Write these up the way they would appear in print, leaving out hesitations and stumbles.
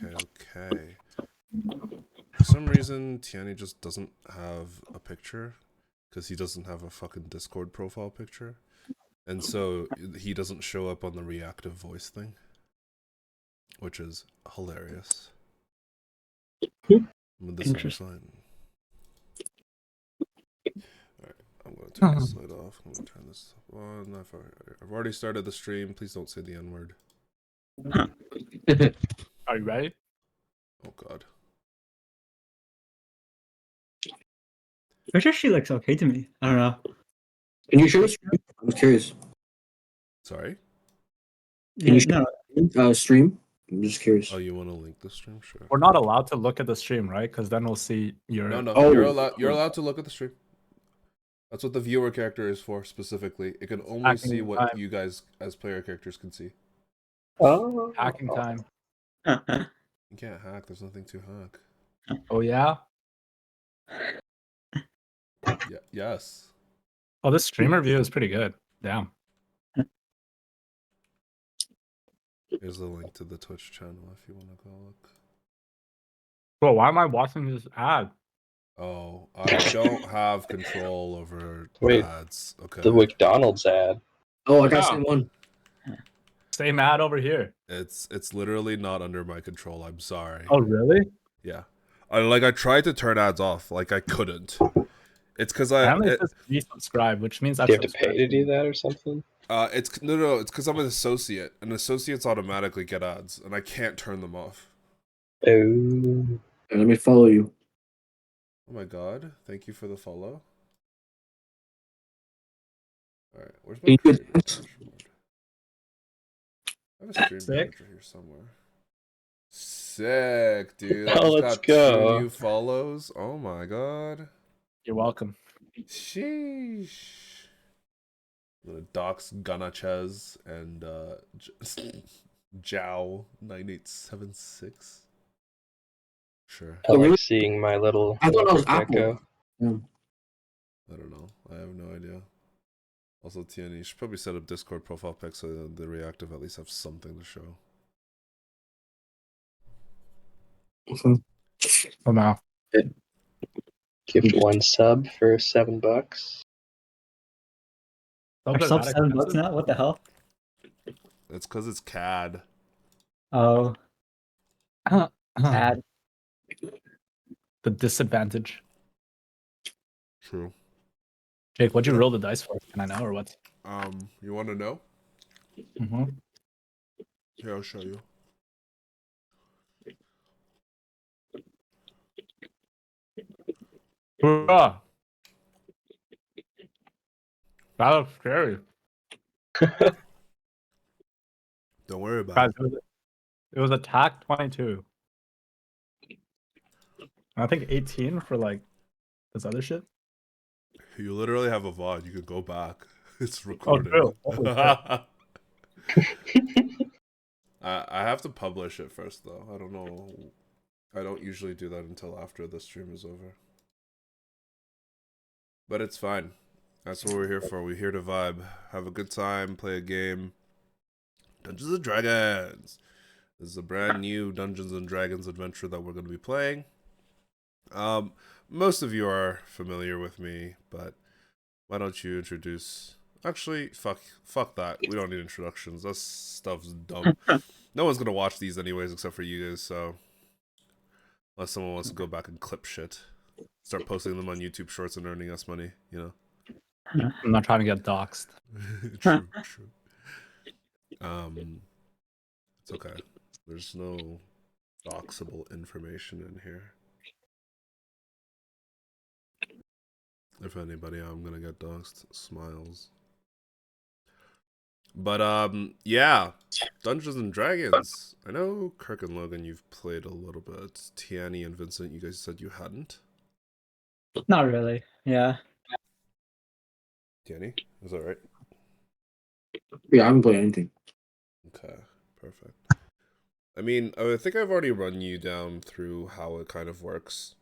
Okay. For some reason, Tiani just doesn't have a picture because he doesn't have a fucking Discord profile picture. And so he doesn't show up on the reactive voice thing, which is hilarious. But this will be fine. Alright, I'm going to turn this light off. I'm going to turn this on. I've already started the stream. Please don't say the N word. Are you ready? Oh, God. Which actually looks okay to me. I don't know. Can you show us? I'm curious. Sorry? Can you no, stream? I'm just curious. Oh, you want to link the stream? Sure. We're not allowed to look at the stream, right? Because then we'll see your. No. Oh. You're allowed to look at the stream. That's what the viewer character is for specifically. It can only see Hacking what time. you guys as player characters can see. Oh. Hacking time. You can't hack. There's nothing to hack. Oh yeah. Yeah. Yes. Oh, this streamer view is pretty good. Damn. Here's the link to the Twitch channel if you want to go look. Bro, why am I watching this ad? Oh, I don't have control over Wait, ads. Okay. The McDonald's ad. Oh, I got Yeah. same one. Same ad over here. It's literally not under my control. I'm sorry. Oh really? Yeah. I tried to turn ads off. Like I couldn't. It's because Apparently it says resubscribe, which means Do I've you have to pay to do that or something? It's no. It's because I'm an associate, and associates automatically get ads, and I can't turn them off. Oh. Let me follow you. Oh my god! Thank you for the follow. All right, where's my Can you do creator it? dashboard? I have a stream Sick. manager here somewhere. Sick, dude. I Oh, just let's got go. 2 new follows. Oh my god. You're welcome. Sheesh. I'm gonna dox Ganachez and Jow 9876. Sure. I like seeing my little I thought it was gecko. Apple. I don't know. I have no idea. Also, TNE, you should probably set up Discord profile pics so that the reactive at least have something to show. Oh no. Give 1 sub for $7. Are sub $7 now? What the hell? It's because it's CAD. Oh, ad. The disadvantage. True. Jake, what'd you roll the dice for? Can I know or what? You want to know? Mm-hmm. Here, I'll show you. That looks scary. Don't worry about Guys, it. it was attack 22. I think 18 for like this other shit. You literally have a VOD. You could go back. It's Oh, recorded. true. Holy shit. I have to publish it first, though. I don't know. I don't usually do that until after the stream is over. But it's fine. That's what we're here for. We're here to vibe, have a good time, play a game. Dungeons and Dragons. This is a brand new Dungeons and Dragons adventure that we're going to be playing. Most of you are familiar with me, but why don't you introduce... Actually, fuck that. We don't need introductions. That stuff's dumb. No one's going to watch these anyways except for you guys, so... Unless someone wants to go back and clip shit. Start posting them on YouTube Shorts and earning us money, you know? I'm not trying to get doxxed. True. It's okay. There's no doxable information in here. If anybody, I'm gonna get doxed. Smiles. But yeah, Dungeons and Dragons. I know Kirk and Logan, you've played a little bit. Tiani and Vincent, you guys said you hadn't. Not really. Yeah. Tiani, is that right? Yeah, I haven't played anything. Okay, perfect. I mean, I think I've already run you down through how it kind of works.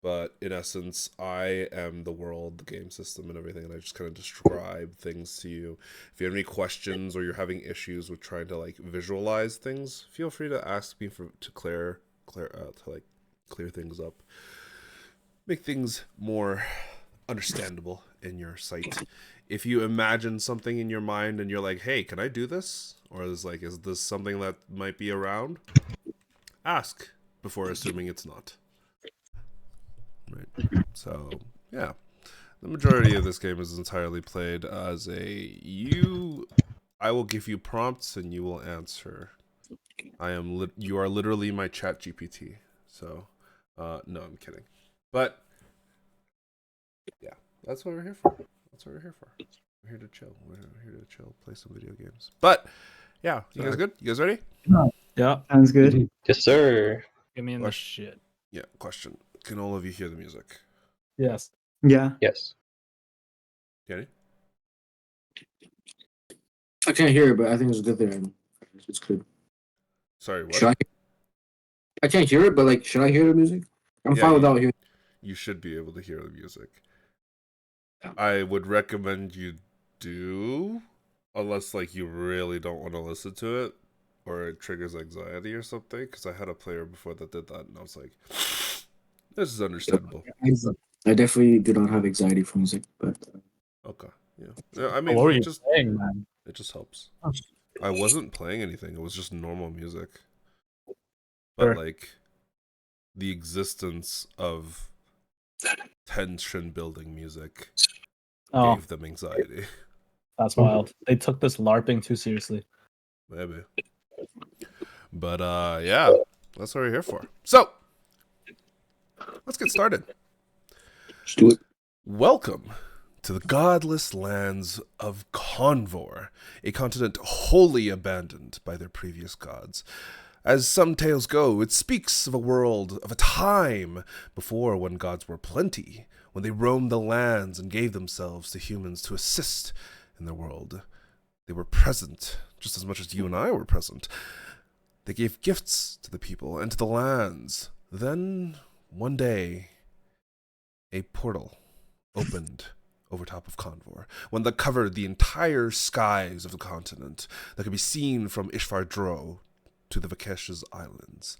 But in essence, I am the world, the game system, and everything, and I just kind of describe things to you. If you have any questions or you're having issues with trying to like visualize things, feel free to ask me to clear things up, make things more understandable in your sight. If you imagine something in your mind and you're like, "Hey, can I do this?" or is this something that might be around? Ask before assuming it's not. Right. So, yeah. The majority of this game is entirely played as I will give you prompts and you will answer. You are literally my chat GPT. So, no, I'm kidding. But, yeah, that's what we're here for. That's what we're here for. We're here to chill. We're here to chill, play some video games. But, yeah, you guys good? You guys ready? Yeah. Sounds good. Yes, sir. Get me in the shit. Yeah, question. Can all of you hear the music? Yes. Yeah. Yes. Kenny? I can't hear it, but I think it's good there. It's good. Sorry, what? Should I can't hear it, but like, should I hear the music? I'm Yeah, fine without hearing. You should be able to hear the music. Yeah. I would recommend you do, unless like you really don't want to listen to it, or it triggers anxiety or something. Because I had a player before that did that, and I was like, "This is understandable." I definitely do not have anxiety for music, but Okay, yeah. I mean, What were it you just saying, man? it just helps. Oh. I wasn't playing anything; it was just normal music. But Sure. like, the existence of tension-building music Oh, gave them anxiety. that's wild. They took this LARPing too seriously. Maybe. But yeah, that's what we're here for. So, let's get started. just do it. Welcome to the godless lands of Convor, a continent wholly abandoned by their previous gods. As some tales go, it speaks of a world, of a time before when gods were plenty, when they roamed the lands and gave themselves to humans to assist in their world. They were present just as much as you and I were present. They gave gifts to the people and to the lands. Then, one day, a portal opened over top of Convor, one that covered the entire skies of the continent, that could be seen from Ishvar Dro to the Vakesh's Islands.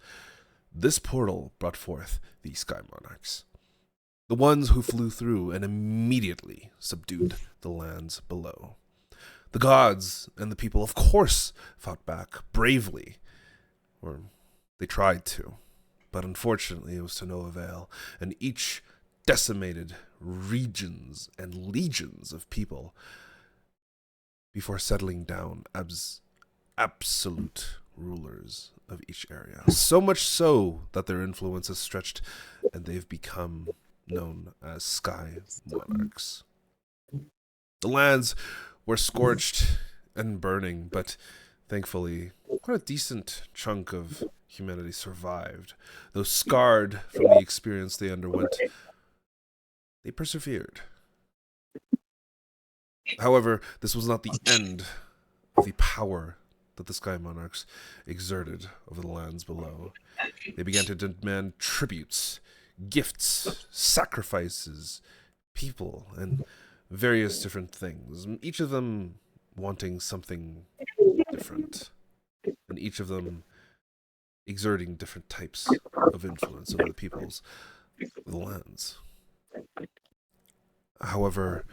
This portal brought forth the Sky Monarchs, the ones who flew through and immediately subdued the lands below. The gods and the people, of course, fought back bravely, or they tried to, but unfortunately it was to no avail, and each decimated regions and legions of people before settling down as absolute rulers of each area. So much so that their influence has stretched and they've become known as Sky Monarchs. The lands were scorched and burning, but thankfully quite a decent chunk of humanity survived. Though scarred from the experience they underwent, they persevered. However, this was not the end of the power that the Sky Monarchs exerted over the lands below. They began to demand tributes, gifts, sacrifices, people, and various different things, each of them wanting something different, and each of them exerting different types of influence over the peoples of the lands. However,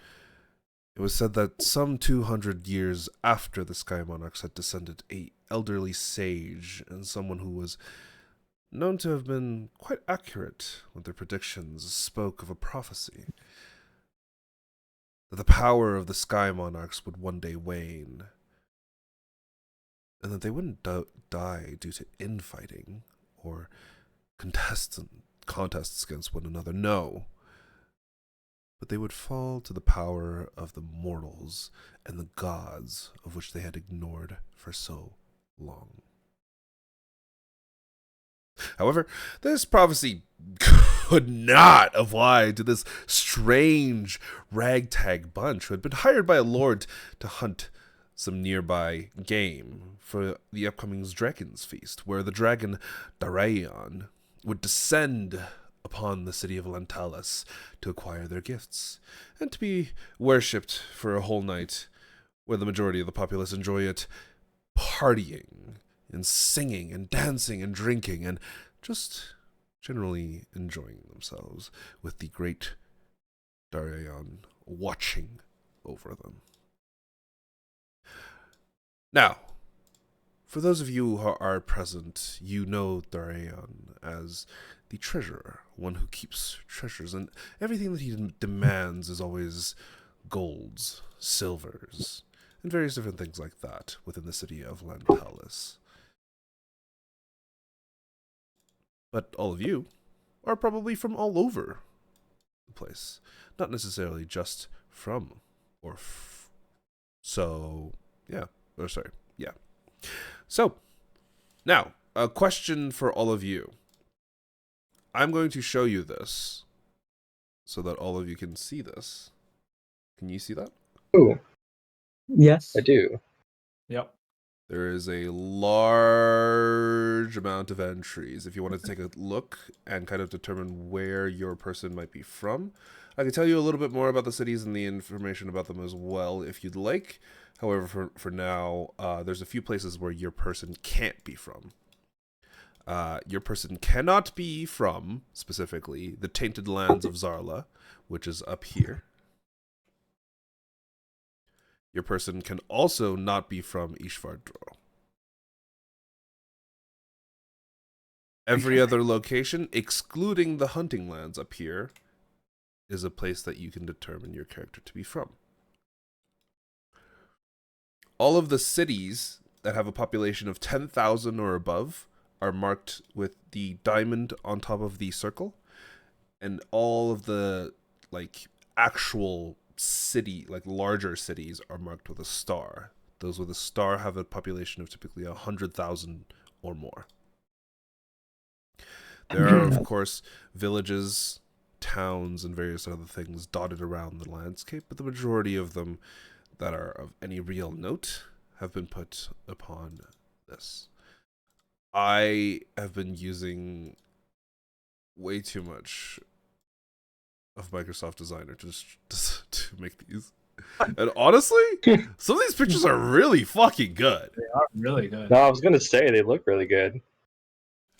it was said that some 200 years after the Sky Monarchs had descended, a elderly sage and someone who was known to have been quite accurate with their predictions spoke of a prophecy that the power of the Sky Monarchs would one day wane, and that they wouldn't die due to infighting or contests against one another. No. But they would fall to the power of the mortals and the gods of which they had ignored for so long. However, this prophecy could not apply to this strange ragtag bunch who had been hired by a lord to hunt some nearby game for the upcoming Dragon's Feast, where the dragon Daraion would descend upon the city of Lentalis to acquire their gifts, and to be worshipped for a whole night, where the majority of the populace enjoy it, partying and singing and dancing and drinking and just generally enjoying themselves with the great Darion watching over them. Now, for those of you who are present, you know Darion as the treasurer, one who keeps treasures, and everything that he demands is always golds, silvers, and various different things like that within the city of Lentalis. But all of you are probably from all over the place, not necessarily just from So, yeah. Oh, sorry. Yeah. So, now, a question for all of you. I'm going to show you this so that all of you can see this. Can you see that? Ooh, Yes. I do. Yep. There is a large amount of entries. If you wanted to take a look and kind of determine where your person might be from, I can tell you a little bit more about the cities and the information about them as well if you'd like. However, for now, there's a few places where your person can't be from. Your person cannot be from, specifically, the Tainted Lands of Zarla, which is up here. Your person can also not be from Ishvardro. Every other location, excluding the hunting lands up here, is a place that you can determine your character to be from. All of the cities that have a population of 10,000 or above are marked with the diamond on top of the circle, and all of the actual city, larger cities, are marked with a star. Those with a star have a population of typically 100,000 or more. There are, of course, villages, towns, and various other things dotted around the landscape, but the majority of them that are of any real note have been put upon this. I have been using way too much of Microsoft Designer to make these. And honestly, some of these pictures are really fucking good. They are really good. No, I was gonna say they look really good.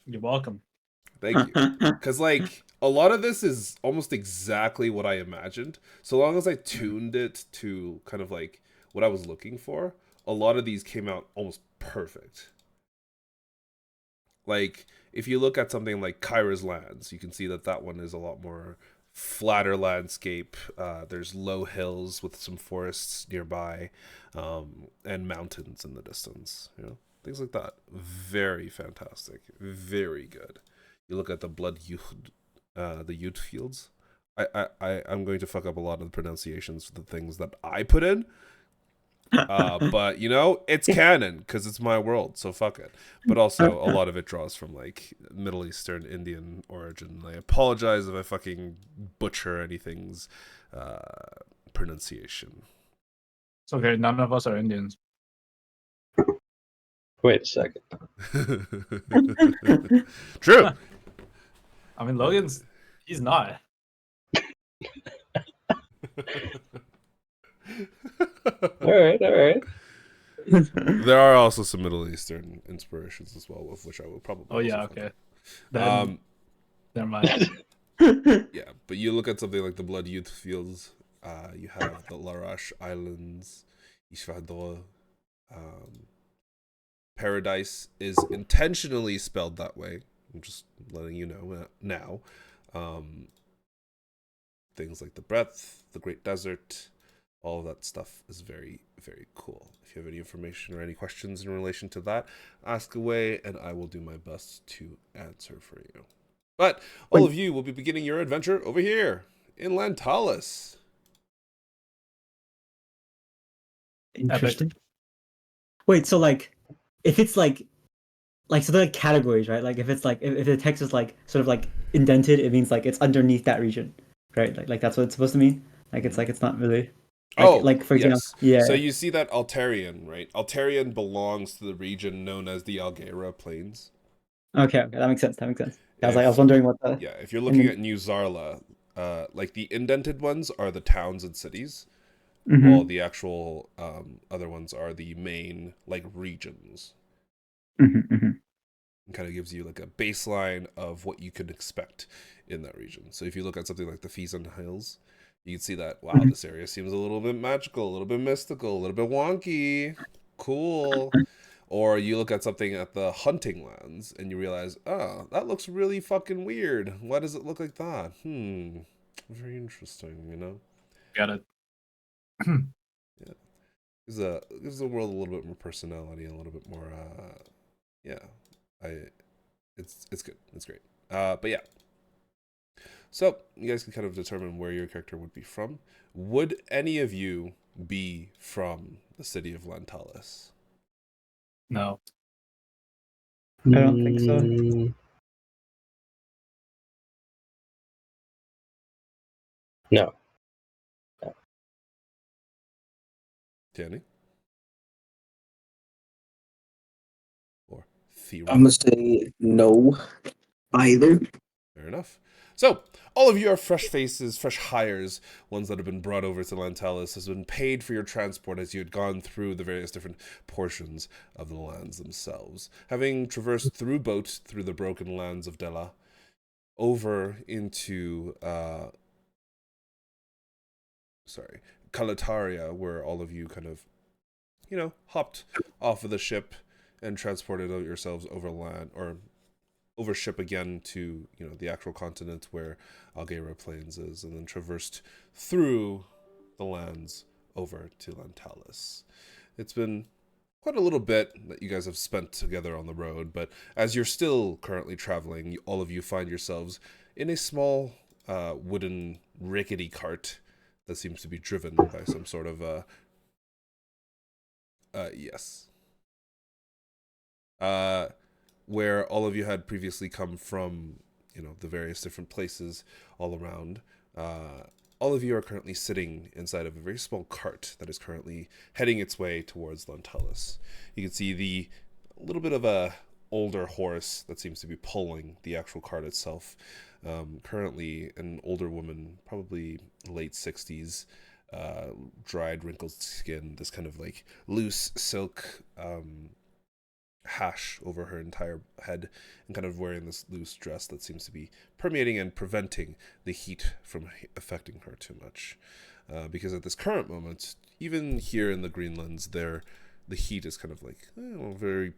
You're welcome. Thank you. Because, a lot of this is almost exactly what I imagined. So long as I tuned it to kind of what I was looking for, a lot of these came out almost perfect. If you look at something like Kyra's Lands, you can see that one is a lot more flatter landscape. There's low hills with some forests nearby, and mountains in the distance. Things like that. Very fantastic. Very good. You look at the the Ute fields. I'm going to fuck up a lot of the pronunciations for the things that I put in. But it's canon because it's my world, so fuck it. But also a lot of it draws from Middle Eastern Indian origin. I apologize if I fucking butcher anything's pronunciation. It's okay. None of us are Indians. Wait a second. True. I mean, he's not. All right. There are also some Middle Eastern inspirations as well, of which I will probably. Oh yeah, also okay. find. Never mind. Yeah, but you look at something like the Blood Youth Fields. You have the Larash Islands, Ishvardro. Paradise is intentionally spelled that way. I'm just letting you know now. Things like the Breath, the Great Desert, all of that stuff is very, very cool. If you have any information or any questions in relation to that, ask away, and I will do my best to answer for you. But all of you will be beginning your adventure over here in Lentalis. Interesting. Wait, so if it's so they're categories, right? If it's if the text is sort of indented, it means it's underneath that region, right? That's what it's supposed to mean. It's not really. For example, yes. yeah. So you see that Altarian, right? Altarian belongs to the region known as the Algera Plains. Okay, that makes sense. That makes sense. I was If- like, I was wondering what the. Yeah, if you're and looking then- at New Zarla, like the indented ones are the towns and cities, Mhm. while the actual other ones are the main like regions. Mhm, mhm. And kind of gives you like a baseline of what you can expect in that region. So if you look at something like the Feason Hills, you can see that wow, Mhm. this area seems a little bit magical, a little bit mystical, a little bit wonky, cool. Or you look at something at the hunting lands and you realize, oh, that looks really fucking weird. Why does it look like that? Very interesting, you know? Got it. Yeah. Gives the world a little bit more personality, a little bit more yeah. It's good. It's great. But yeah. So you guys can kind of determine where your character would be from. Would any of you be from the city of Lantalis? No. I don't think so. No. Danny? Or Thera? I'm gonna say no either. Fair enough. So, all of you are fresh faces, fresh hires, ones that have been brought over to Lantalis, has been paid for your transport as you had gone through the various different portions of the lands themselves. Having traversed through boat through the broken lands of Dela, over into Kalataria, where all of you kind of, hopped off of the ship and transported yourselves over land, or over ship again to, the actual continent where Algera Plains is, and then traversed through the lands over to Lantalis. It's been quite a little bit that you guys have spent together on the road, but as you're still currently traveling, all of you find yourselves in a small wooden rickety cart that seems to be driven by some sort of yes. Where all of you had previously come from, the various different places all around. All of you are currently sitting inside of a very small cart that is currently heading its way towards Lantalis. You can see the little bit of a older horse that seems to be pulling the actual cart itself. Currently, an older woman, probably late 60s, dried, wrinkled skin, this kind of like loose silk hash over her entire head, and kind of wearing this loose dress that seems to be permeating and preventing the heat from affecting her too much. Because at this current moment, even here in the Greenlands, the heat is kind of like very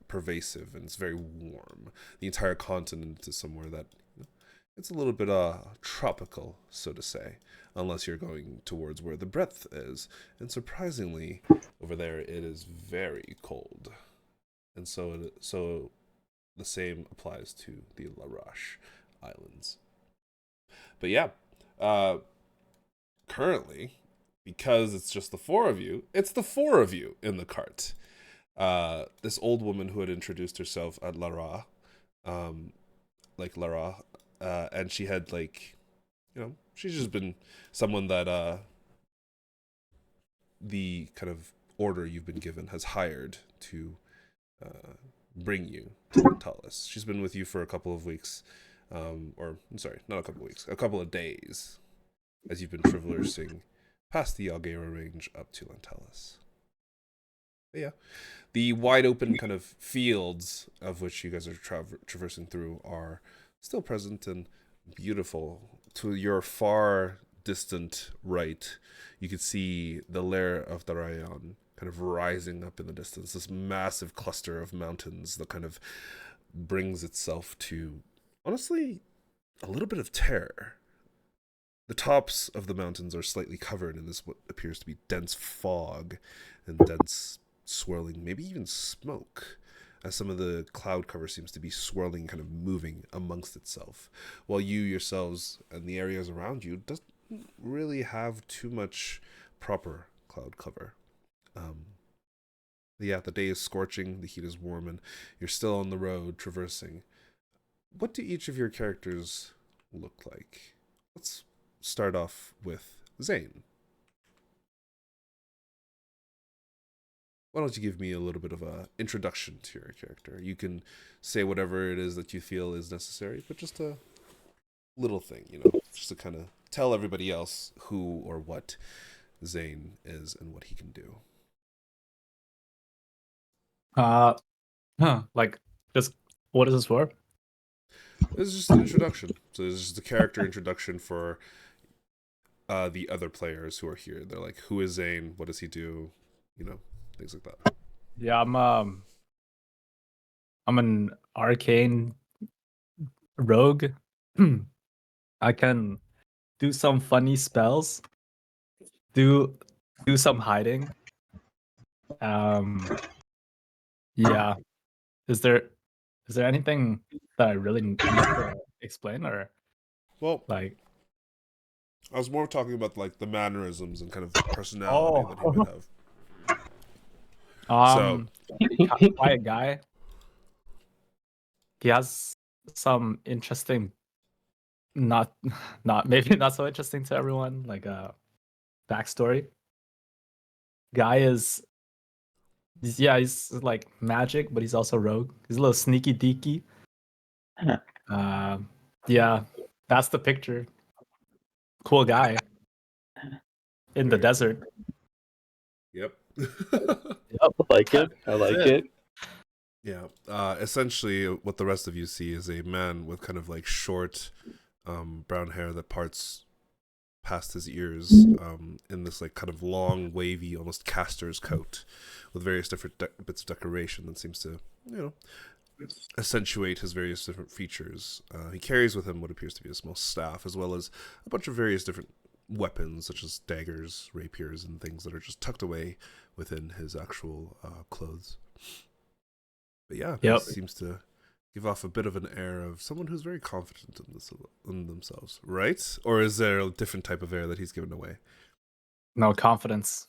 pervasive, and it's very warm. The entire continent is somewhere that it's a little bit tropical, so to say, unless you're going towards where the breadth is. And surprisingly, over there it is very cold. And so the same applies to the Larache Islands. But yeah, currently, because it's just the four of you, it's the four of you in the cart. This old woman who had introduced herself at Lara, and she had she's just been someone that the kind of order you've been given has hired to bring you to Lantalis. She's been with you for a couple of weeks, or I'm sorry, not a couple of weeks, a couple of days, as you've been traversing past the Algera range up to Lantalis. But yeah, the wide open kind of fields of which you guys are traversing through are still present and beautiful. To your far distant right, you can see the lair of Darayan kind of rising up in the distance, this massive cluster of mountains that kind of brings itself to, honestly, a little bit of terror. The tops of the mountains are slightly covered in this what appears to be dense fog and dense swirling, maybe even smoke, as some of the cloud cover seems to be swirling, kind of moving amongst itself, while you yourselves and the areas around you doesn't really have too much proper cloud cover. Yeah, the day is scorching, the heat is warm, and you're still on the road traversing. What do each of your characters look like? Let's start off with Zane. why don't you give me a little bit of a introduction to your character? You can say whatever it is that you feel is necessary, but just a little thing, just to kind of tell everybody else who or what Zane is and what he can do. Like, just what is this for? This is just an introduction. So this is just a character introduction for the other players who are here. They're like, who is Zane? What does he do? Things like that. Yeah, I'm an arcane rogue. I can do some funny spells. Do some hiding. Yeah. Is there anything that I really need to explain, or Well, like? I was more talking about like the mannerisms and kind of personality that he would have. Quiet guy. He has some interesting, not maybe not so interesting to everyone, like backstory. Guy he's like magic, but he's also rogue. He's a little sneaky deaky. Yeah, that's the picture. Cool guy in the desert. Yep. I like it. I like it. Yeah. Essentially, what the rest of you see is a man with kind of like short, brown hair that parts past his ears, in this like kind of long, wavy, almost caster's coat, with various different bits of decoration that seems to, accentuate his various different features. He carries with him what appears to be a small staff, as well as a bunch of various different weapons, such as daggers, rapiers, and things that are just tucked away within his actual clothes. But yeah, Yep. He seems to give off a bit of an air of someone who's very confident in themselves, right? Or is there a different type of air that he's given away? No, confidence.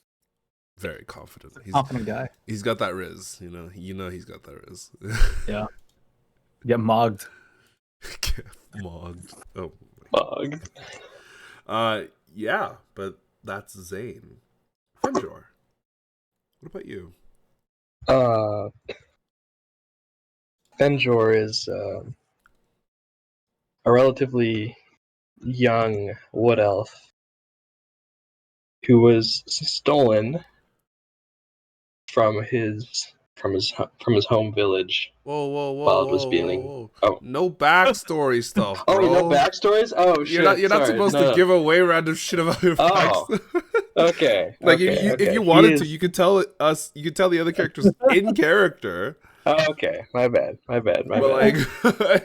Very confident. Confident guy. He's got that riz, he's got that riz. Yeah. Get mogged. Get mogged. Oh. Bug. Yeah, but that's Zane. Fenjor, what about you? Benjor is a relatively young wood elf who was stolen from his home village. Whoa, While it was being- Oh. No backstory stuff, Oh, bro. no backstories? Oh shit! You're not sorry, supposed no. to give away random shit about your Oh. backstory. Okay. Like okay, if you He wanted is- to, you could tell us. You could tell the other characters in character. Oh, okay, my bad. But bad. like,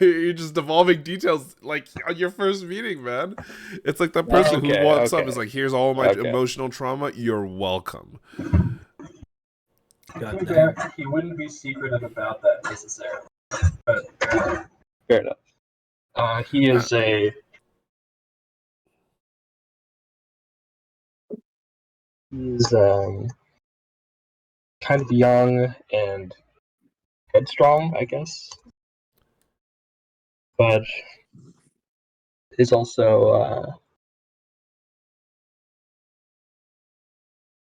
you're just devolving details like on your first meeting, man. It's like the person who walks up is like, "Here's all my emotional trauma. You're welcome." He wouldn't be secretive about that necessarily. But Fair enough. He is he's kind of young and headstrong, I guess, but is also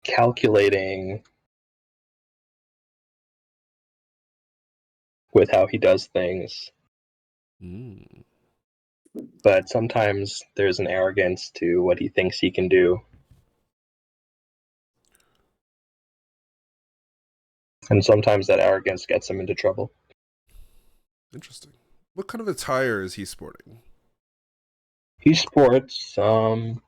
calculating with how he does things. Mm. But sometimes there's an arrogance to what he thinks he can do. And sometimes that arrogance gets him into trouble. Interesting. What kind of attire is he sporting? He sports kind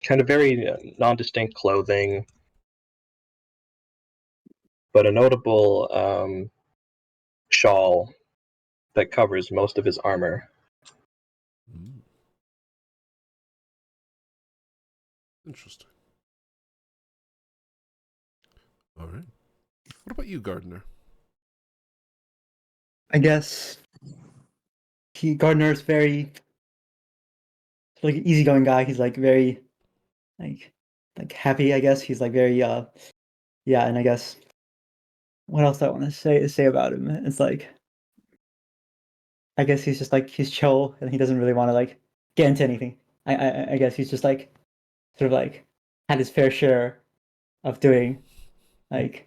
of very non-distinct clothing, but a notable shawl that covers most of his armor. Mm. Interesting. All right. What about you, Gardner? I guess Gardner's very like an easygoing guy. He's like very like happy, I guess. He's like very yeah, and I guess what else do I want to say about him? It's like I guess he's just like he's chill and he doesn't really want to like get into anything. I guess he's just like sort of like had his fair share of doing like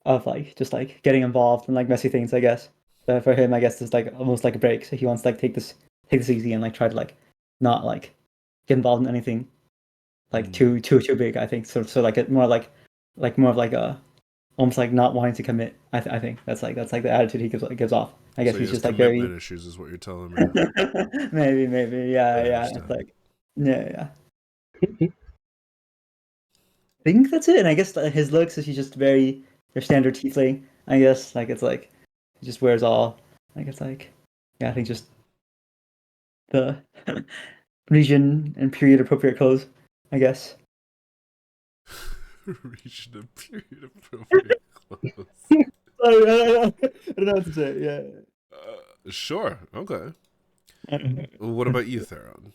of like just like getting involved in like messy things, I guess. So for him, I guess it's like almost like a break. So he wants to like take this easy and like try to like not like get involved in anything like too big. I think so like it more more of like a almost like not wanting to commit. I think that's like the attitude he gives off. I guess So he's he has just like commitment very issues, is what you're telling me. maybe yeah I yeah. It's understand. like yeah. I think that's it. And I guess his looks is he's just very your standard tiefling. I guess like it's like he just wears all like it's like yeah I think just the region and period appropriate clothes. I guess. Region and period appropriate clothes. I don't know what to say. Yeah. Sure. Okay. What about you, Theron?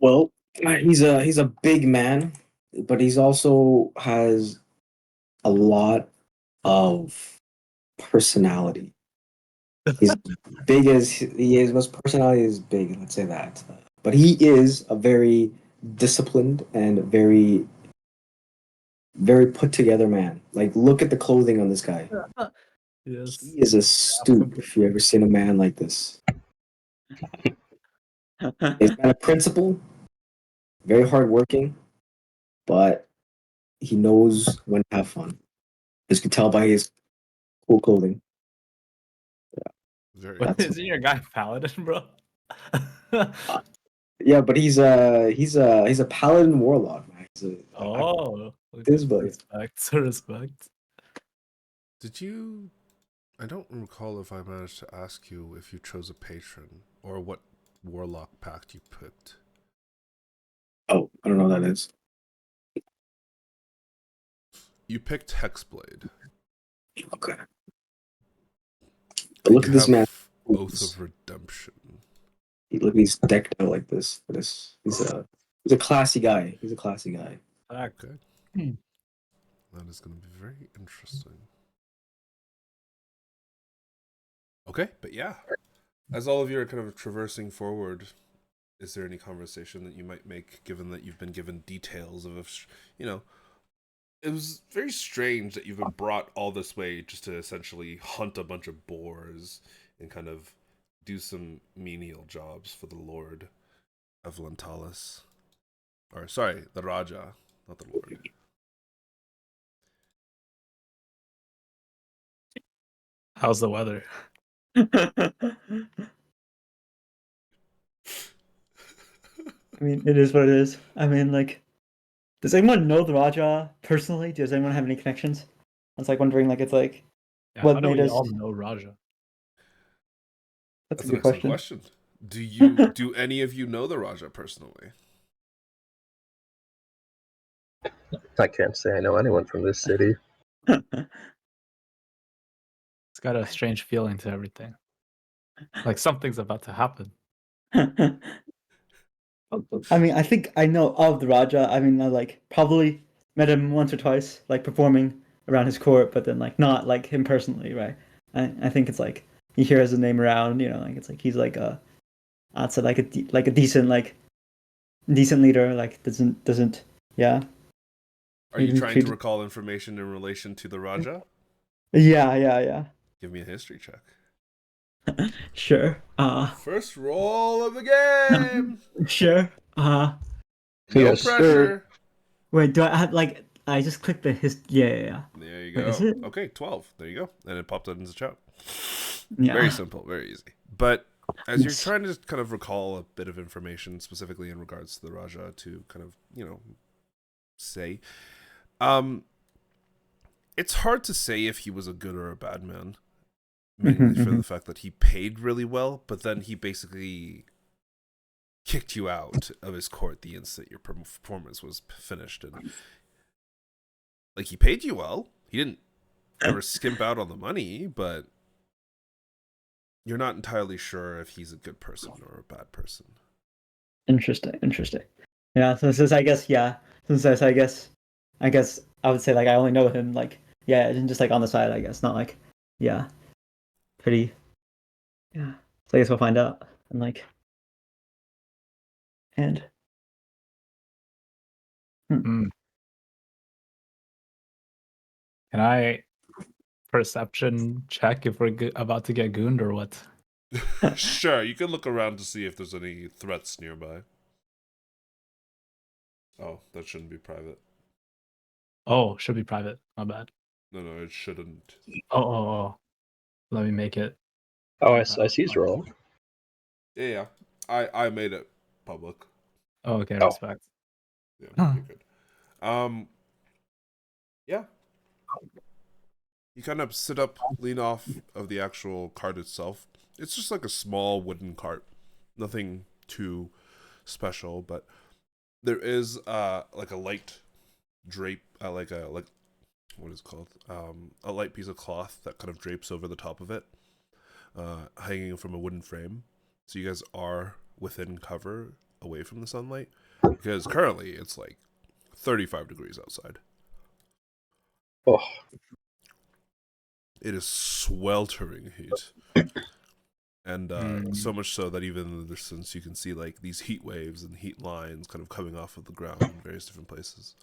Well, he's a big man, but he's also has a lot of personality. He's big as he is. His personality is big. Let's say that. But he is a very disciplined and very put together man. Like, look at the clothing on this guy. Yes. He is a stoop. If you ever seen a man like this, he's got a principle. Very hardworking, but he knows when to have fun. As you can tell by his cool clothing. Very What cool. isn't your guy paladin, bro? Yeah, but he's a paladin warlock, man. Oh, This buddy. respect. Did you? I don't recall if I managed to ask you if you chose a patron or what warlock pact you picked. Oh, I don't know what that is. You picked Hexblade. Okay. But look You at this have man. Oath of Redemption. Look, he's decked out like this. He's a classy guy. He's a classy guy. Okay. Hmm. That is going to be very interesting. Okay, but yeah. As all of you are kind of traversing forward, is there any conversation that you might make, given that you've been given details of, you know, it was very strange that you've been brought all this way just to essentially hunt a bunch of boars and kind of do some menial jobs for the Lord of Lantalis. Or, sorry, the Raja, not the Lord. How's the weather? I mean, it is what it is. I mean, like, does anyone know the Raja personally? Does anyone have any connections? I was like wondering, like, it's like, Yeah, what how do made we us? all know Raja? That's That's a an good excellent question. question. Do any of you know the Raja personally? I can't say I know anyone from this city. It's got a strange feeling to everything. Like something's about to happen. I mean, I think I know of the Raja. I mean, I like probably met him once or twice, like performing around his court, but then like not like him personally, right? I think it's like you hear his name around, you know, like it's like he's like a, I'd say like like a decent leader, like doesn't yeah. Are you trying to Treat- recall information in relation to the Raja? yeah. Give me a history check. Sure. First roll of the game. Sure. No Yes, sir. pressure. Wait, do I have like I just clicked the his? Yeah. There you Wait, is go. it? Okay, 12. There you go. And it popped up in the chat. Yeah. Very simple, very easy. But as you're Yes. trying to kind of recall a bit of information specifically in regards to the Raja to kind of, say, it's hard to say if he was a good or a bad man. Mainly for the fact that he paid really well, but then he basically kicked you out of his court the instant your performance was finished. And like, he paid you well. He didn't ever skimp out on the money, but you're not entirely sure if he's a good person or a bad person. Interesting. Yeah. So since I guess I guess I would say like I only know him like yeah, and just like on the side, I guess not like yeah, pretty yeah. So I guess we'll find out and like and Hmm. Can I perception check if we're about to get gooned or what? Sure, you can look around to see if there's any threats nearby. Oh, that shouldn't be private. Oh, should be private. My bad. No, it shouldn't. Oh. Let me make it. Oh, I see his role. Yeah. I made it public. Oh, okay, Oh. respect. Yeah, Huh. you're good. Yeah. You kind of sit up, lean off of the actual cart itself. It's just like a small wooden cart. Nothing too special, but there is like a light drape, like what is it called? A light piece of cloth that kind of drapes over the top of it, hanging from a wooden frame. So you guys are within cover, away from the sunlight, because currently it's like 35 degrees outside. Oh, It is sweltering heat. And so much so that even in the distance you can see like these heat waves and heat lines kind of coming off of the ground in various different places.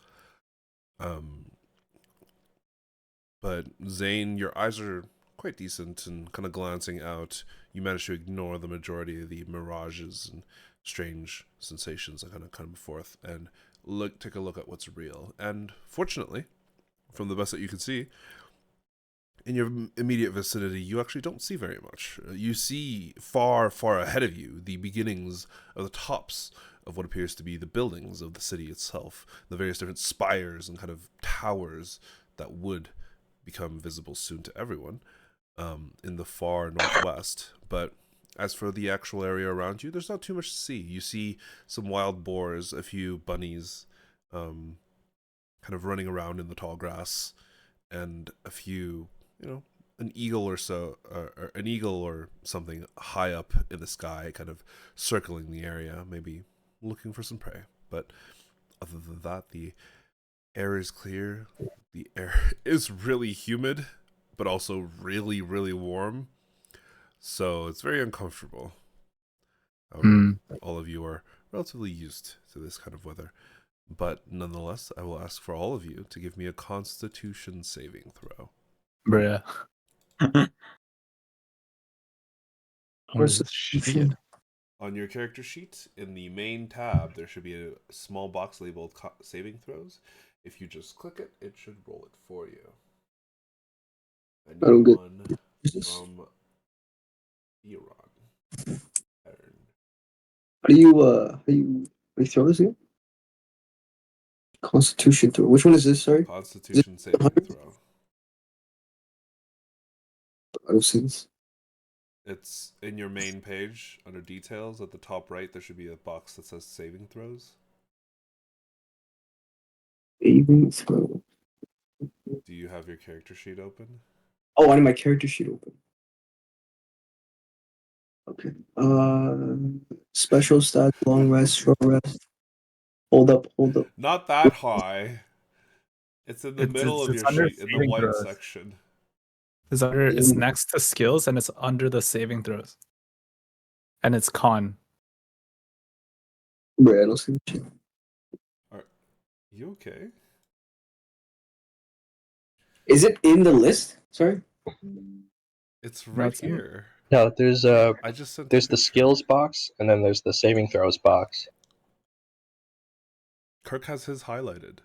But Zane, your eyes are quite decent, and kind of glancing out, you manage to ignore the majority of the mirages and strange sensations that kind of come forth, and take a look at what's real. And fortunately, from the best that you can see, in your immediate vicinity, you actually don't see very much. You see far, far ahead of you the beginnings of the tops of what appears to be the buildings of the city itself, the various different spires and kind of towers that would become visible soon to everyone in the far northwest. But as for the actual area around you, there's not too much to see. You see some wild boars, a few bunnies kind of running around in the tall grass, and a few, an eagle or so, or an eagle or something high up in the sky, kind of circling the area, maybe looking for some prey. But other than that, the air is clear. The air is really humid, but also really, really warm. So it's very uncomfortable. However, all of you are relatively used to this kind of weather. But nonetheless, I will ask for all of you to give me a Constitution saving throw. Bruh. Where is this shit? On your character sheet, in the main tab, there should be a small box labeled saving throws. If you just click it, it should roll it for you. I need don't get one from Iran. How do you throw this again? Constitution throw. Which one is this? Sorry, Constitution saving throw. I don't see this. It's in your main page under details at the top right. There should be a box that says saving throws. Saving throw. Do you have your character sheet open? Oh, I need my character sheet open. Okay. Special stats, long rest, short rest. Hold up. Not that high. It's in the middle of your under sheet, in the saving white throws. section. It's next to skills and it's under the saving throws. And it's con. Bruh, I don't see the shit. Are you okay? Is it in the list? Sorry. It's right That's in- here. no, there's I just sent there's a the picture. skills box, and then there's the saving throws box. Kirk has his highlighted.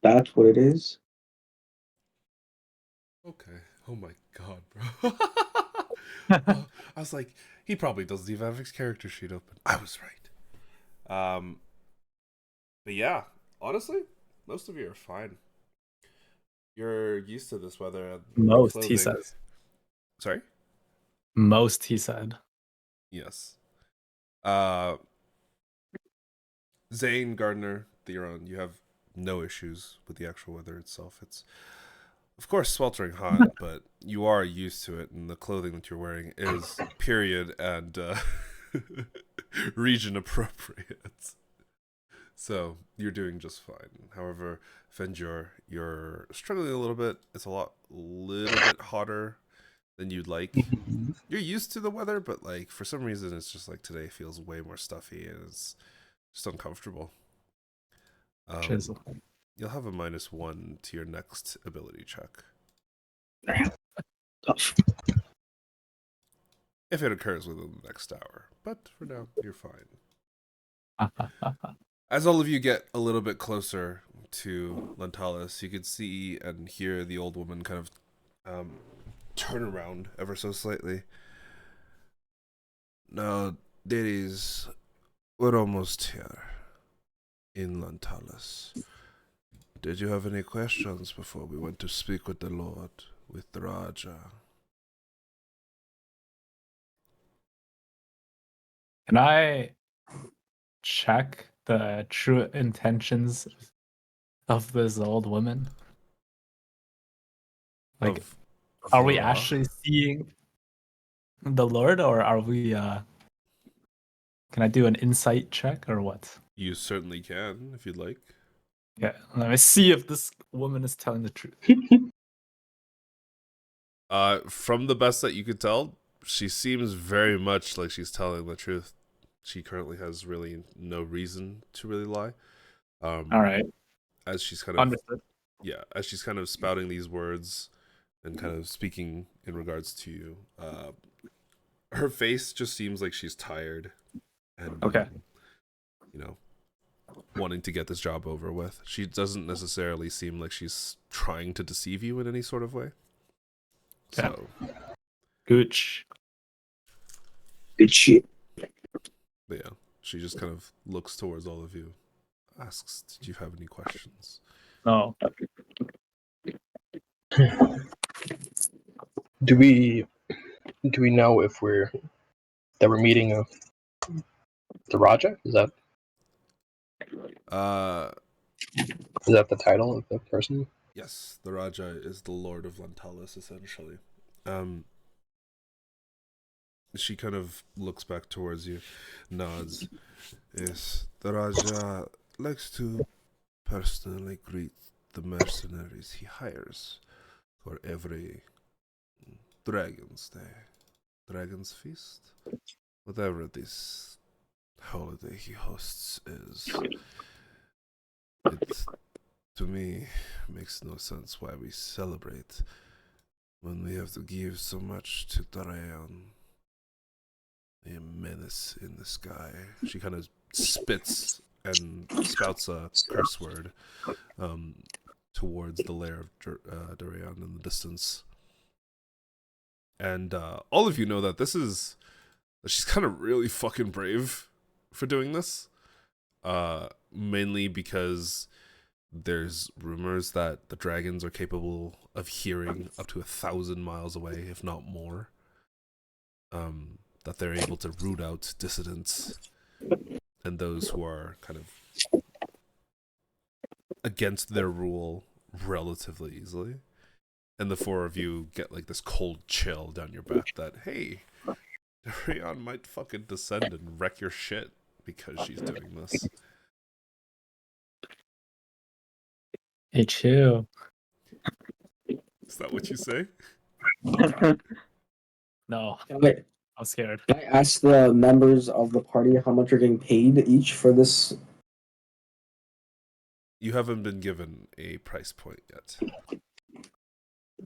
That's what it is. Okay. Oh my god, bro. I was like, he probably doesn't even have his character sheet open. I was right. But yeah, honestly, most of you are fine. You're used to this weather. And Most, clothing. he says. Sorry? Most, he said. Yes. Zane, Gardner, Theron, you have no issues with the actual weather itself. It's, of course, sweltering hot, but you are used to it, and the clothing that you're wearing is period and region appropriate. So you're doing just fine. However, Fenjur, you're struggling a little bit. It's a little bit hotter than you'd like. You're used to the weather, but like for some reason, it's just like today feels way more stuffy and it's just uncomfortable. Chisel. You'll have a -1 to your next ability check. Tough. If it occurs within the next hour. But for now, you're fine. As all of you get a little bit closer to Lentalis, you could see and hear the old woman kind of turn around ever so slightly. Now, dearies, we're almost here in Lentalis. Did you have any questions before we went to speak with the Lord, with the Raja? Can I check the true intentions of this old woman? Like, Of are we Vara? actually seeing the Lord, or are we? Can I do an insight check or what? You certainly can, if you'd like. Yeah, let me see if this woman is telling the truth. From the best that you could tell, she seems very much like she's telling the truth. She currently has really no reason to really lie. All right, As she's kind of understood. as she's kind of spouting these words and kind of speaking in regards to you, her face just seems like she's tired and Okay. you know, wanting to get this job over with. She doesn't necessarily seem like she's trying to deceive you in any sort of way. Yeah. So, Gooch. Good shit. but yeah, she just kind of looks towards all of you, asks, "Did you have any questions?" No. Do we know if we're meeting the Raja? Is that the title of the person? Yes, the Raja is the Lord of Lentalis, essentially. She kind of looks back towards you, nods. Yes, the Raja likes to personally greet the mercenaries he hires for every Dragon's Day, Dragon's Feast, whatever this holiday he hosts is. It, to me, makes no sense why we celebrate when we have to give so much to Darayan, a menace in the sky. She kind of spits and spouts a curse word towards the lair of Darayan in the distance. And all of you know that she's kind of really fucking brave for doing this. Mainly because there's rumors that the dragons are capable of hearing up to 1,000 miles away, if not more. That they're able to root out dissidents and those who are kind of against their rule relatively easily. And the four of you get like this cold chill down your back that, hey, Darian might fucking descend and wreck your shit because she's doing this. Hey, chill. Is that what you say? No, Can I, I'm scared. can I ask the members of the party how much you're getting paid each for this? You haven't been given a price point yet.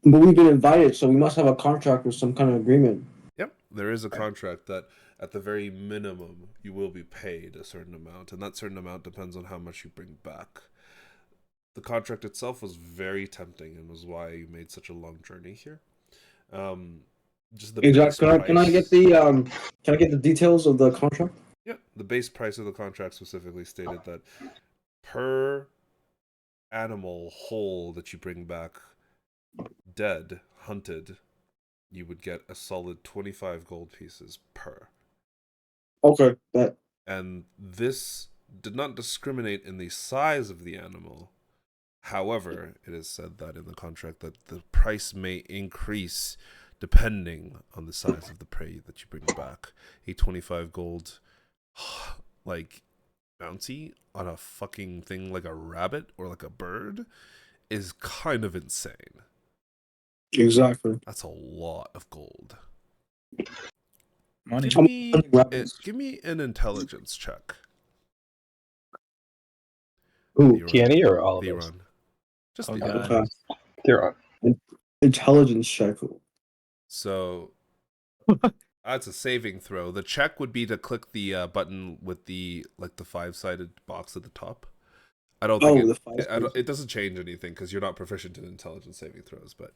But we've been invited, so we must have a contract or some kind of agreement. Yep, there is a contract that at the very minimum you will be paid a certain amount, and that certain amount depends on how much you bring back. The contract itself was very tempting and was why you made such a long journey here. Just the Exactly. base Can I get the details of the contract? Yeah, the base price of the contract specifically stated that per animal whole that you bring back dead, hunted, you would get a solid 25 gold pieces per. Okay, bet. And this did not discriminate in the size of the animal. However, it is said that in the contract that the price may increase depending on the size of the prey that you bring back. A 25 gold like bounty on a fucking thing like a rabbit or like a bird is kind of insane. Exactly. That's a lot of gold. Money. Give me an intelligence check. Ooh, Theron. Tierney or all of us? Theron. Just Oh, Theron. God. They're on. intelligence check. So that's a saving throw. The check would be to click the button with the 5-sided box at the top. I don't think The five. it doesn't change anything because you're not proficient in intelligence saving throws, but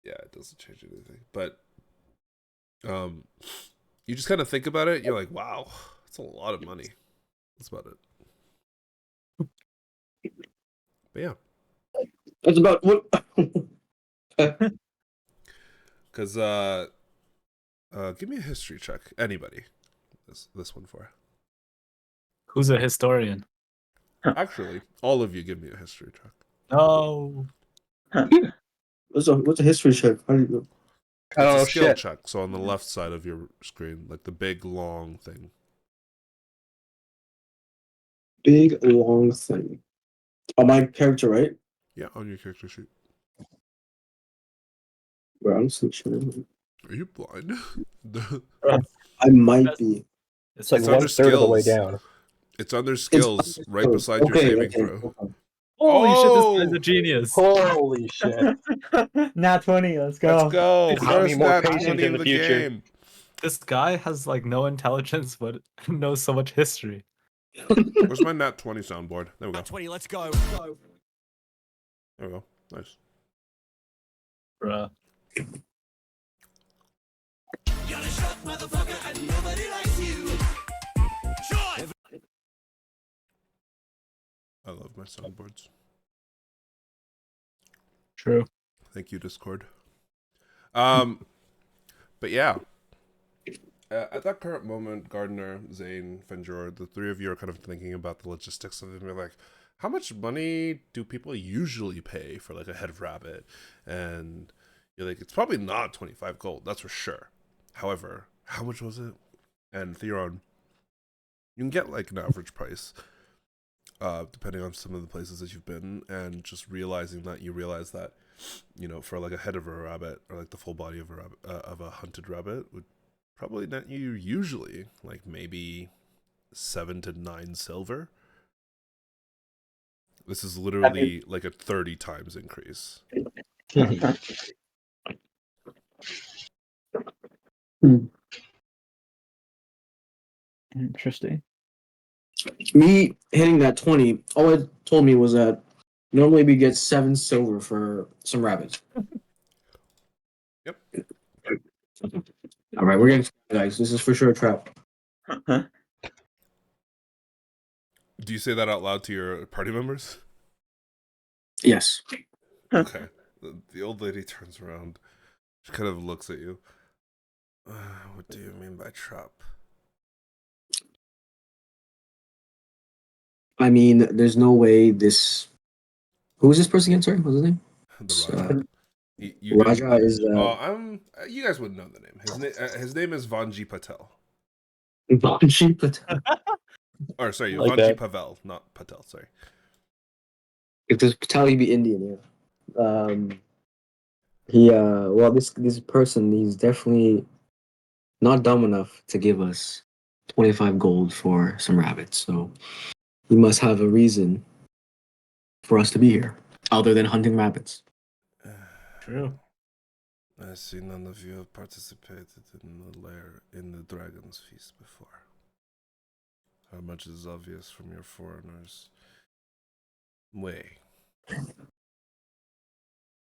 yeah, it doesn't change anything. But you just kind of think about it. You're like, wow, that's a lot of money. That's about it. But yeah, That's about what. because give me a history check. Anybody, this one for. Who's a historian? Actually, all of you give me a history check. No. What's a history check? How do you? It's Oh, a skill shit. check. So on the left side of your screen, like the big long thing. Big long thing. Oh, my character, right? Yeah, on your character sheet. Bro, I'm so sure. Are you blind? I might be. It's like It's under 1/3 of the way skills. down. It's under skills, right beside your Okay, saving okay. throw. Holy shit, this guy's Oh! a genius. Holy shit. Nat 20. Let's go. Let's go. It's got me First more nat patient 20 in in the the future. game. This guy has like no intelligence, but knows so much history. Where's my nat 20 soundboard? There we go. 20, let's go. There we go. Nice. Bruh. You're a shot, motherfucker, and nobody likes you. Sure. I love my soundboards. True. Thank you, Discord. But yeah. At that current moment, Gardner, Zane, Fenjor, the three of you are kind of thinking about the logistics of it, and you're like, how much money do people usually pay for like a head of rabbit? And you're like, it's probably not 25 gold, that's for sure. However, how much was it? And Theron, you can get like an average price, depending on some of the places that you've been, and just realizing that you realize that, you know, for like a head of a rabbit or like the full body of a rabbit, of a hunted rabbit would probably net you usually like maybe 7 to 9 silver. This is literally like a 30 times increase. Interesting. Me hitting that 20, all it told me was that normally we get 7 silver for some rabbits. Yep. All right, we're getting guys. This is for sure a trap. Do you say that out loud to your party members? Yes. Okay. The old lady turns around. She kind of looks at you. What do you mean by trap? I mean, there's no way this. Who is this person again? Sorry, what's his name? The Raja. You Raja is. you guys wouldn't know the name. His name is Vanji Patel. Vanji Patel. Or sorry, Like Vanji that. Pavel, not Patel. Sorry. If there's Patel, he'd be Indian. Yeah. Well, this person, he's definitely not dumb enough to give us 25 gold for some rabbits. So he must have a reason for us to be here, other than hunting rabbits. True. I see none of you have participated in the Dragon's Feast before. How much is obvious from your foreigners' way.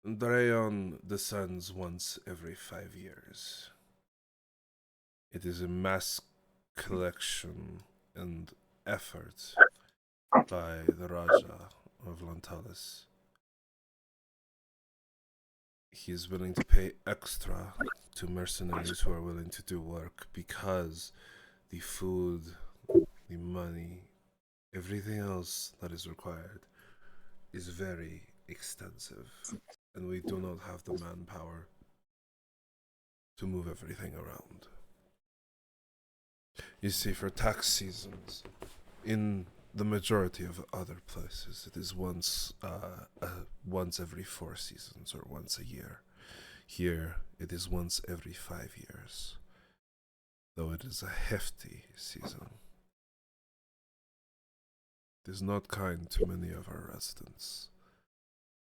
Drayon descends once every 5 years. It is a mass collection and effort by the Raja of Lantalis. He is willing to pay extra to mercenaries who are willing to do work because the food, the money, everything else that is required is very extensive, and we do not have the manpower to move everything around. You see, for tax seasons, in the majority of other places, it is once every 4 seasons or once a year. Here, it is once every 5 years, though it is a hefty season. It is not kind to many of our residents.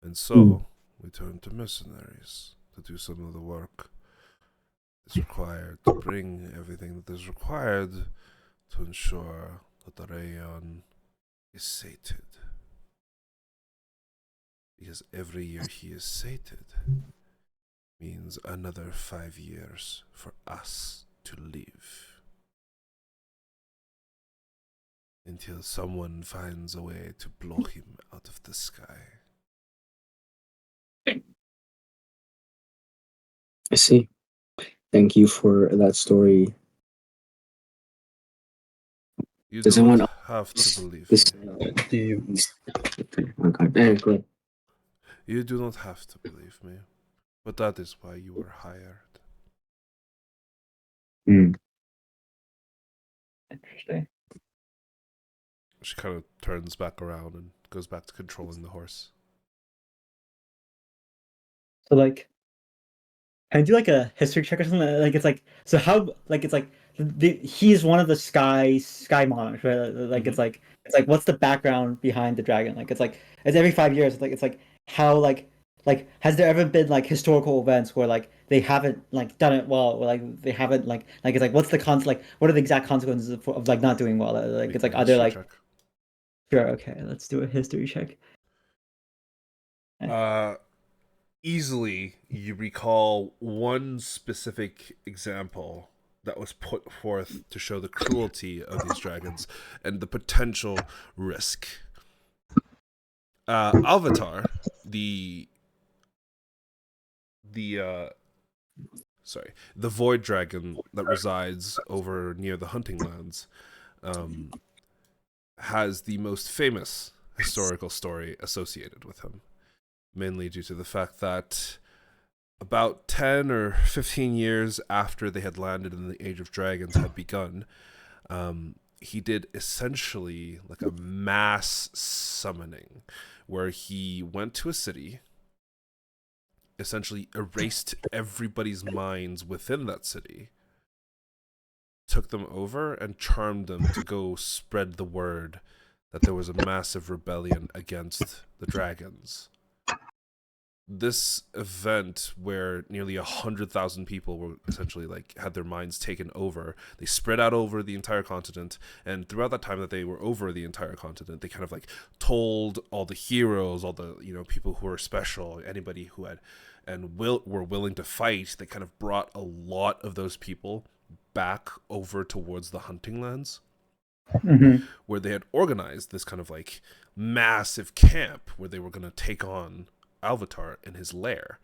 And so, we turn to mercenaries to do some of the work is required to bring everything that is required to ensure that the rayon is sated. Because every year he is sated means another 5 years for us to live. Until someone finds a way to blow him out of the sky. I see. Thank you for that story. You Does do anyone not have to believe This. me. Do you? Okay. Hey, go ahead. You do not have to believe me. But that is why you were hired. Interesting. She kind of turns back around and goes back to controlling the horse. So like, can I do like a history check or something? Like it's like so how like it's like he's one of the sky monarchs, right? Like it's like what's the background behind the dragon? Like it's every 5 years. It's like how like has there ever been like historical events where like they haven't like done it well, or like they haven't like it's like what's the like what are the exact consequences of like not doing well? Like Make it's a like are there history like check. sure, okay, let's do a history check. Easily, you recall one specific example that was put forth to show the cruelty of these dragons and the potential risk. Alvatar, the void dragon that resides over near the hunting lands, has the most famous historical story associated with him. Mainly due to the fact that about 10 or 15 years after they had landed and the Age of Dragons had begun, he did essentially like a mass summoning where he went to a city, essentially erased everybody's minds within that city, took them over and charmed them to go spread the word that there was a massive rebellion against the dragons. This event where nearly 100,000 people were essentially like had their minds taken over, they spread out over the entire continent, and throughout that time that they were over the entire continent, they kind of like told all the heroes, all the people who were special, anybody who had and were willing to fight. They kind of brought a lot of those people back over towards the hunting lands, where they had organized this kind of like massive camp where they were going to take on Alvatar in his lair,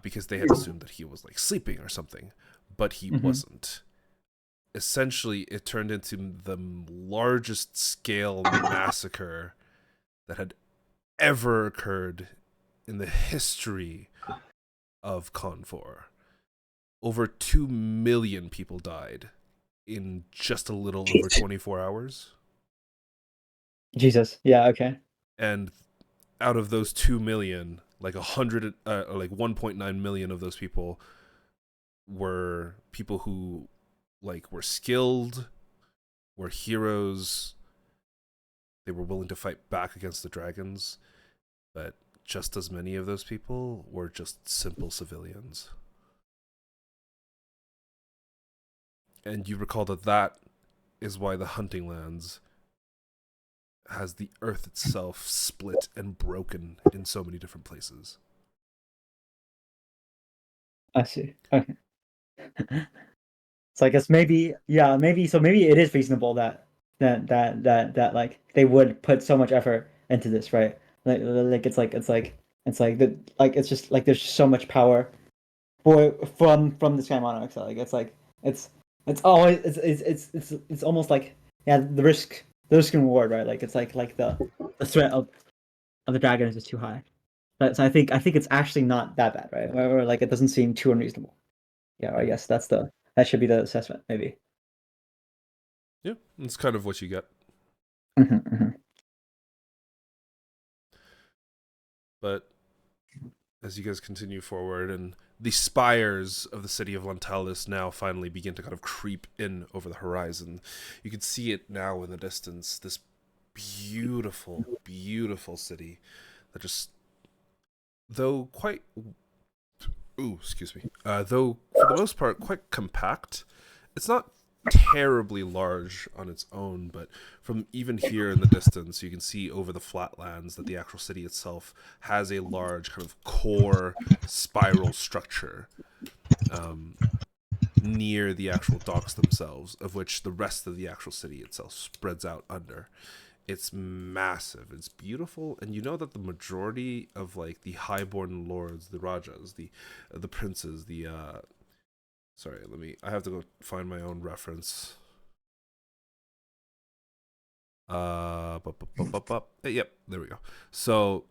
because they had assumed that he was like sleeping or something, but he wasn't. Essentially, it turned into the largest scale massacre that had ever occurred in the history of Confor. Over 2 million people died in just a little over 24 hours. Jesus. Yeah, okay. And out of those 2 million, like 1.9 million of those people were people who like were skilled, were heroes. They were willing to fight back against the dragons, but just as many of those people were just simple civilians. And you recall that is why the hunting lands has the earth itself split and broken in so many different places. I see. Okay. So I guess maybe it is reasonable that like they would put so much effort into this, right? Like it's just like there's so much power from the Sky Monarchs. So like it's always it's almost like the risk and reward, right? Like it's like the threat of the dragon is just too high. But so I think it's actually not that bad, right? Or like it doesn't seem too unreasonable. Yeah, I guess that should be the assessment, maybe. Yeah, that's kind of what you get. But as you guys continue forward, and the spires of the city of Lantalis now finally begin to kind of creep in over the horizon, you can see it now in the distance, this beautiful, beautiful city that just, though quite, ooh, excuse me, though for the most part quite compact, it's not terribly large on its own, but from even here in the distance, you can see over the flatlands that the actual city itself has a large kind of core spiral structure near the actual docks themselves, of which the rest of the actual city itself spreads out under. It's massive, it's beautiful, and you know that the majority of like the highborn lords, the rajas, the princes, the sorry, I have to go find my own reference. Yep, there we go. So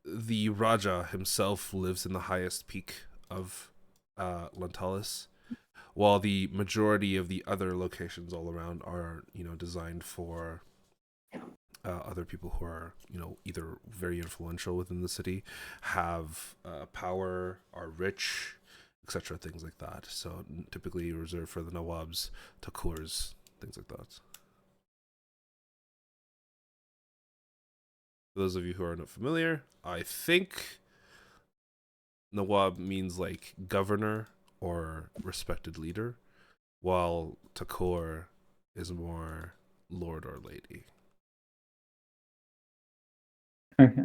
the Raja himself lives in the highest peak of Lantalis, while the majority of the other locations all around are, designed for other people who are, either very influential within the city, have power, are rich, etc., things like that. So typically reserved for the Nawabs, Takurs, things like that. For those of you who are not familiar, I think Nawab means like governor or respected leader, while Takur is more lord or lady. Okay.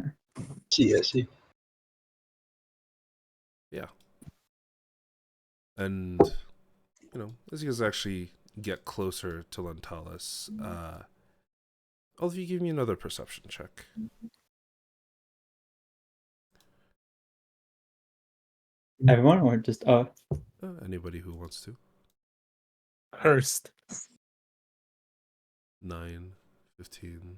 See, I see. Yeah. And, as you guys actually get closer to Lantalis, all of you give me another perception check. Everyone or just Anybody who wants to. Hurst. 9, 15.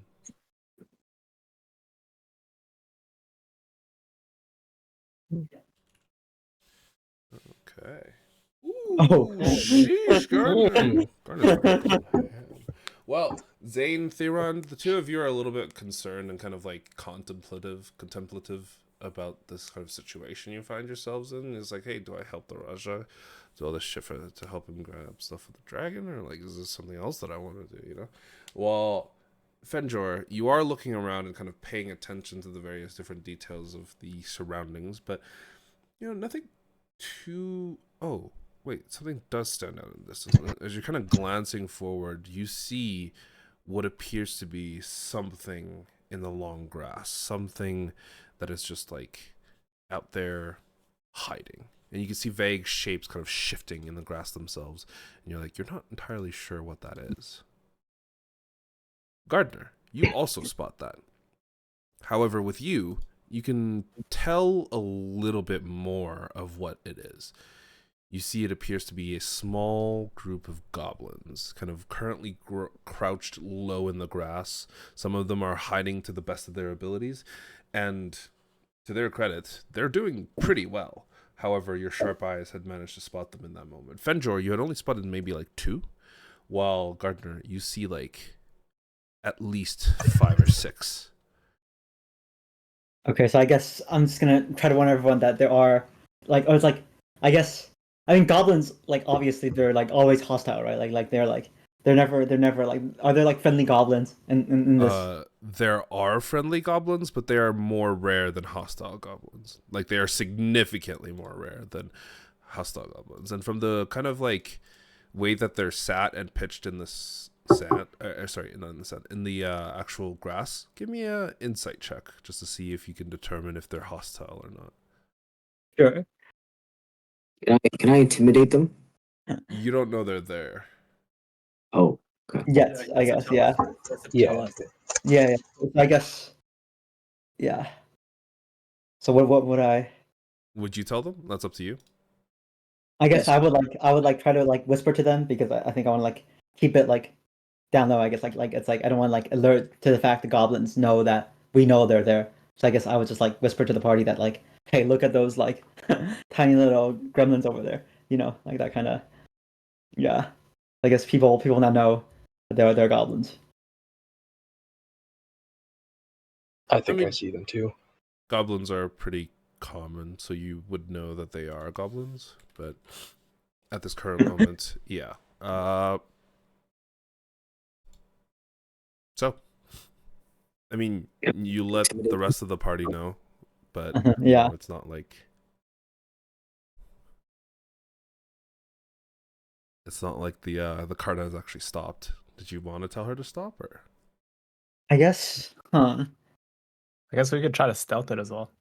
Okay. Oh. Sheesh, Gardner. Well, Zane, Theron, the two of you are a little bit concerned and kind of like contemplative about this kind of situation you find yourselves in. It's like, hey, do I help the Raja do all this shit to help him grab stuff with the dragon, or like, is this something else that I want to do? Well, Fenjor, you are looking around and kind of paying attention to the various different details of the surroundings, but nothing too. Oh, wait, something does stand out in this. As you're kind of glancing forward, you see what appears to be something in the long grass, something that is just like out there hiding. And you can see vague shapes kind of shifting in the grass themselves. And you're like, you're not entirely sure what that is. Gardner, you also spot that. However, with you can tell a little bit more of what it is. You see it appears to be a small group of goblins, kind of currently crouched low in the grass. Some of them are hiding to the best of their abilities, and to their credit, they're doing pretty well. However, your sharp eyes had managed to spot them in that moment. Fenjor, you had only spotted maybe like 2, while Gardner, you see like at least 5 or 6. Okay, so I guess I'm just gonna try to warn everyone that there are it's like I mean goblins, like obviously they're like always hostile, right? They're never like, are there like friendly goblins in this? There are friendly goblins, but they are more rare than hostile goblins. Like, they are significantly more rare than hostile goblins. And from the kind of like way that they're sat and pitched in this sand, sorry, not in the sand, in the actual grass, give me a insight check just to see if you can determine if they're hostile or not. Sure. Can I intimidate them? You don't know they're there. Oh, okay. Yes, I guess. Yeah. Yeah. Yeah. I guess. Yeah. So what would I? Would you tell them? That's up to you. I guess I would try to like whisper to them, because I think I want to like keep it like down low. I guess like it's like I don't want to like alert to the fact the goblins know that we know they're there. So I guess I would just like whisper to the party that like, hey, look at those like tiny little gremlins over there. Like that kind of. Yeah. I guess people now know that they're goblins. I think I mean- see them too. Goblins are pretty common, so you would know that they are goblins, but at this current moment, yeah. So, I mean, you let the rest of the party know, but you Yeah. know, it's not like the card has actually stopped. Did you want to tell her to stop, or? I guess. Huh. I guess we could try to stealth it as well.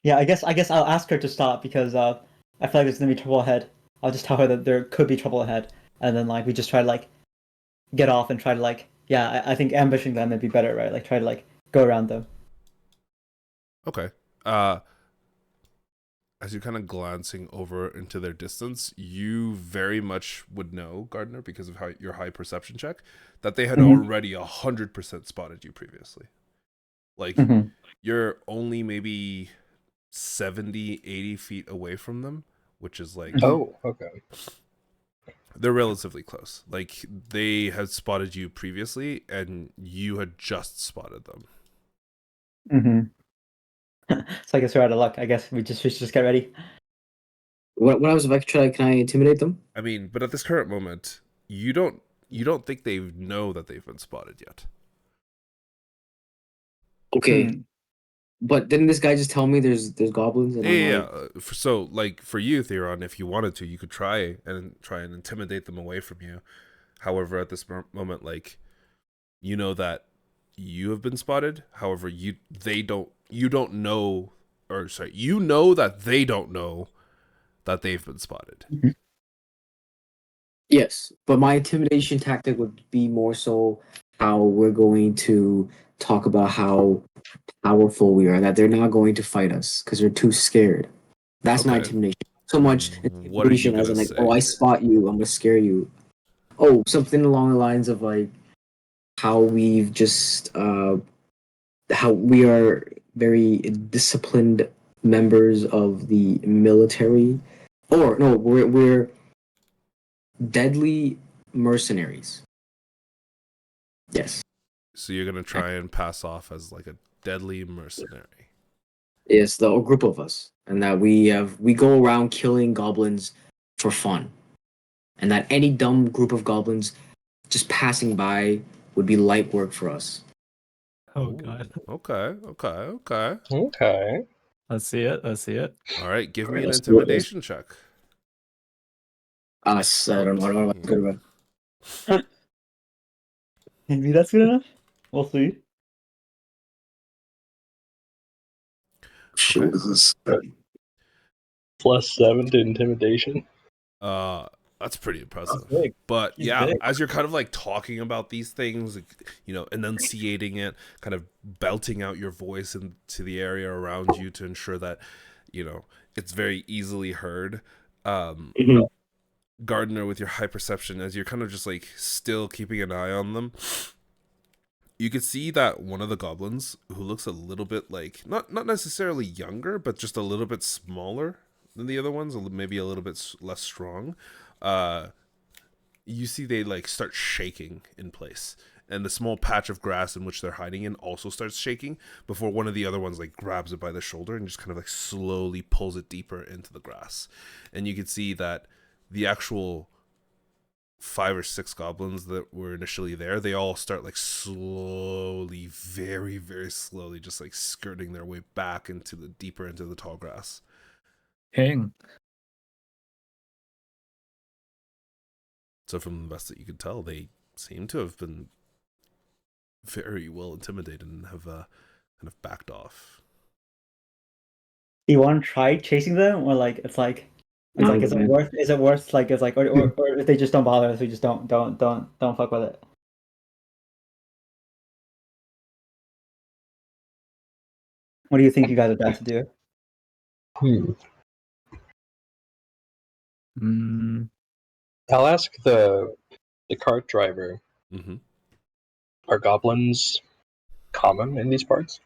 Yeah, I guess I'll ask her to stop because I feel like there's gonna be trouble ahead. I'll just tell her that there could be trouble ahead, and then like we just try to like get off and try to like I think ambushing them would be better, right? Like try to like go around them. Okay. As you're kind of glancing over into their distance, you very much would know, Gardner, because of how your high perception check, that they had already 100% spotted you previously. Like, you're only maybe 70, 80 feet away from them, which is like, Oh, okay. they're relatively close. Like, they had spotted you previously, and you had just spotted them. So I guess we're out of luck. I guess we should just get ready. What I was about to try, can I intimidate them? I mean, but at this current moment, you don't think they know that they've been spotted yet. Okay. But didn't this guy just tell me there's goblins? And Yeah. So, like, for you, Theron, if you wanted to, you could try and intimidate them away from you. However, at this moment, like, you know that you have been spotted. However, you know that they don't know that they've been spotted. Yes, but my intimidation tactic would be more so how we're going to talk about how powerful we are, that they're not going to fight us because they're too scared. That's my Okay. intimidation. So much What are you intimidation as in gonna like, say? oh, I spot you, I'm gonna scare you. Oh, something along the lines of like how we've just how we are very disciplined members of the military. Or no, we're deadly mercenaries. Yes. So you're gonna try and pass off as like a deadly mercenary. Yes, the a group of us. And that we go around killing goblins for fun. And that any dumb group of goblins just passing by would be light work for us. Oh Ooh, god. Okay. Okay. Let's see it. All right, give me Alright, an let's do it. intimidation check. I don't know what's good about. Maybe that's good enough. We'll see. Shit, what is this? +7 to intimidation. That's pretty impressive. big. But He's yeah, big. as you're kind of like talking about these things, like, you know, enunciating it, kind of belting out your voice into the area around you to ensure that, you know, it's very easily heard. Gardner, with your high perception, as you're kind of just like still keeping an eye on them, you could see that one of the goblins, who looks a little bit like not necessarily younger, but just a little bit smaller than the other ones, maybe a little bit less strong. You see they like start shaking in place, and the small patch of grass in which they're hiding in also starts shaking before one of the other ones like grabs it by the shoulder and just kind of like slowly pulls it deeper into the grass. And you can see that the actual 5 or 6 goblins that were initially there, they all start like slowly, very, very slowly, just like skirting their way back into the deeper into the tall grass. King. So from the best that you could tell, they seem to have been very well intimidated and have kind of backed off. Do you want to try chasing them, or like is it worth? Is it worth like it's like or if they just don't bother us, we just don't fuck with it. What do you think you guys are best to do? I'll ask the cart driver. Mm-hmm. Are goblins common in these parts?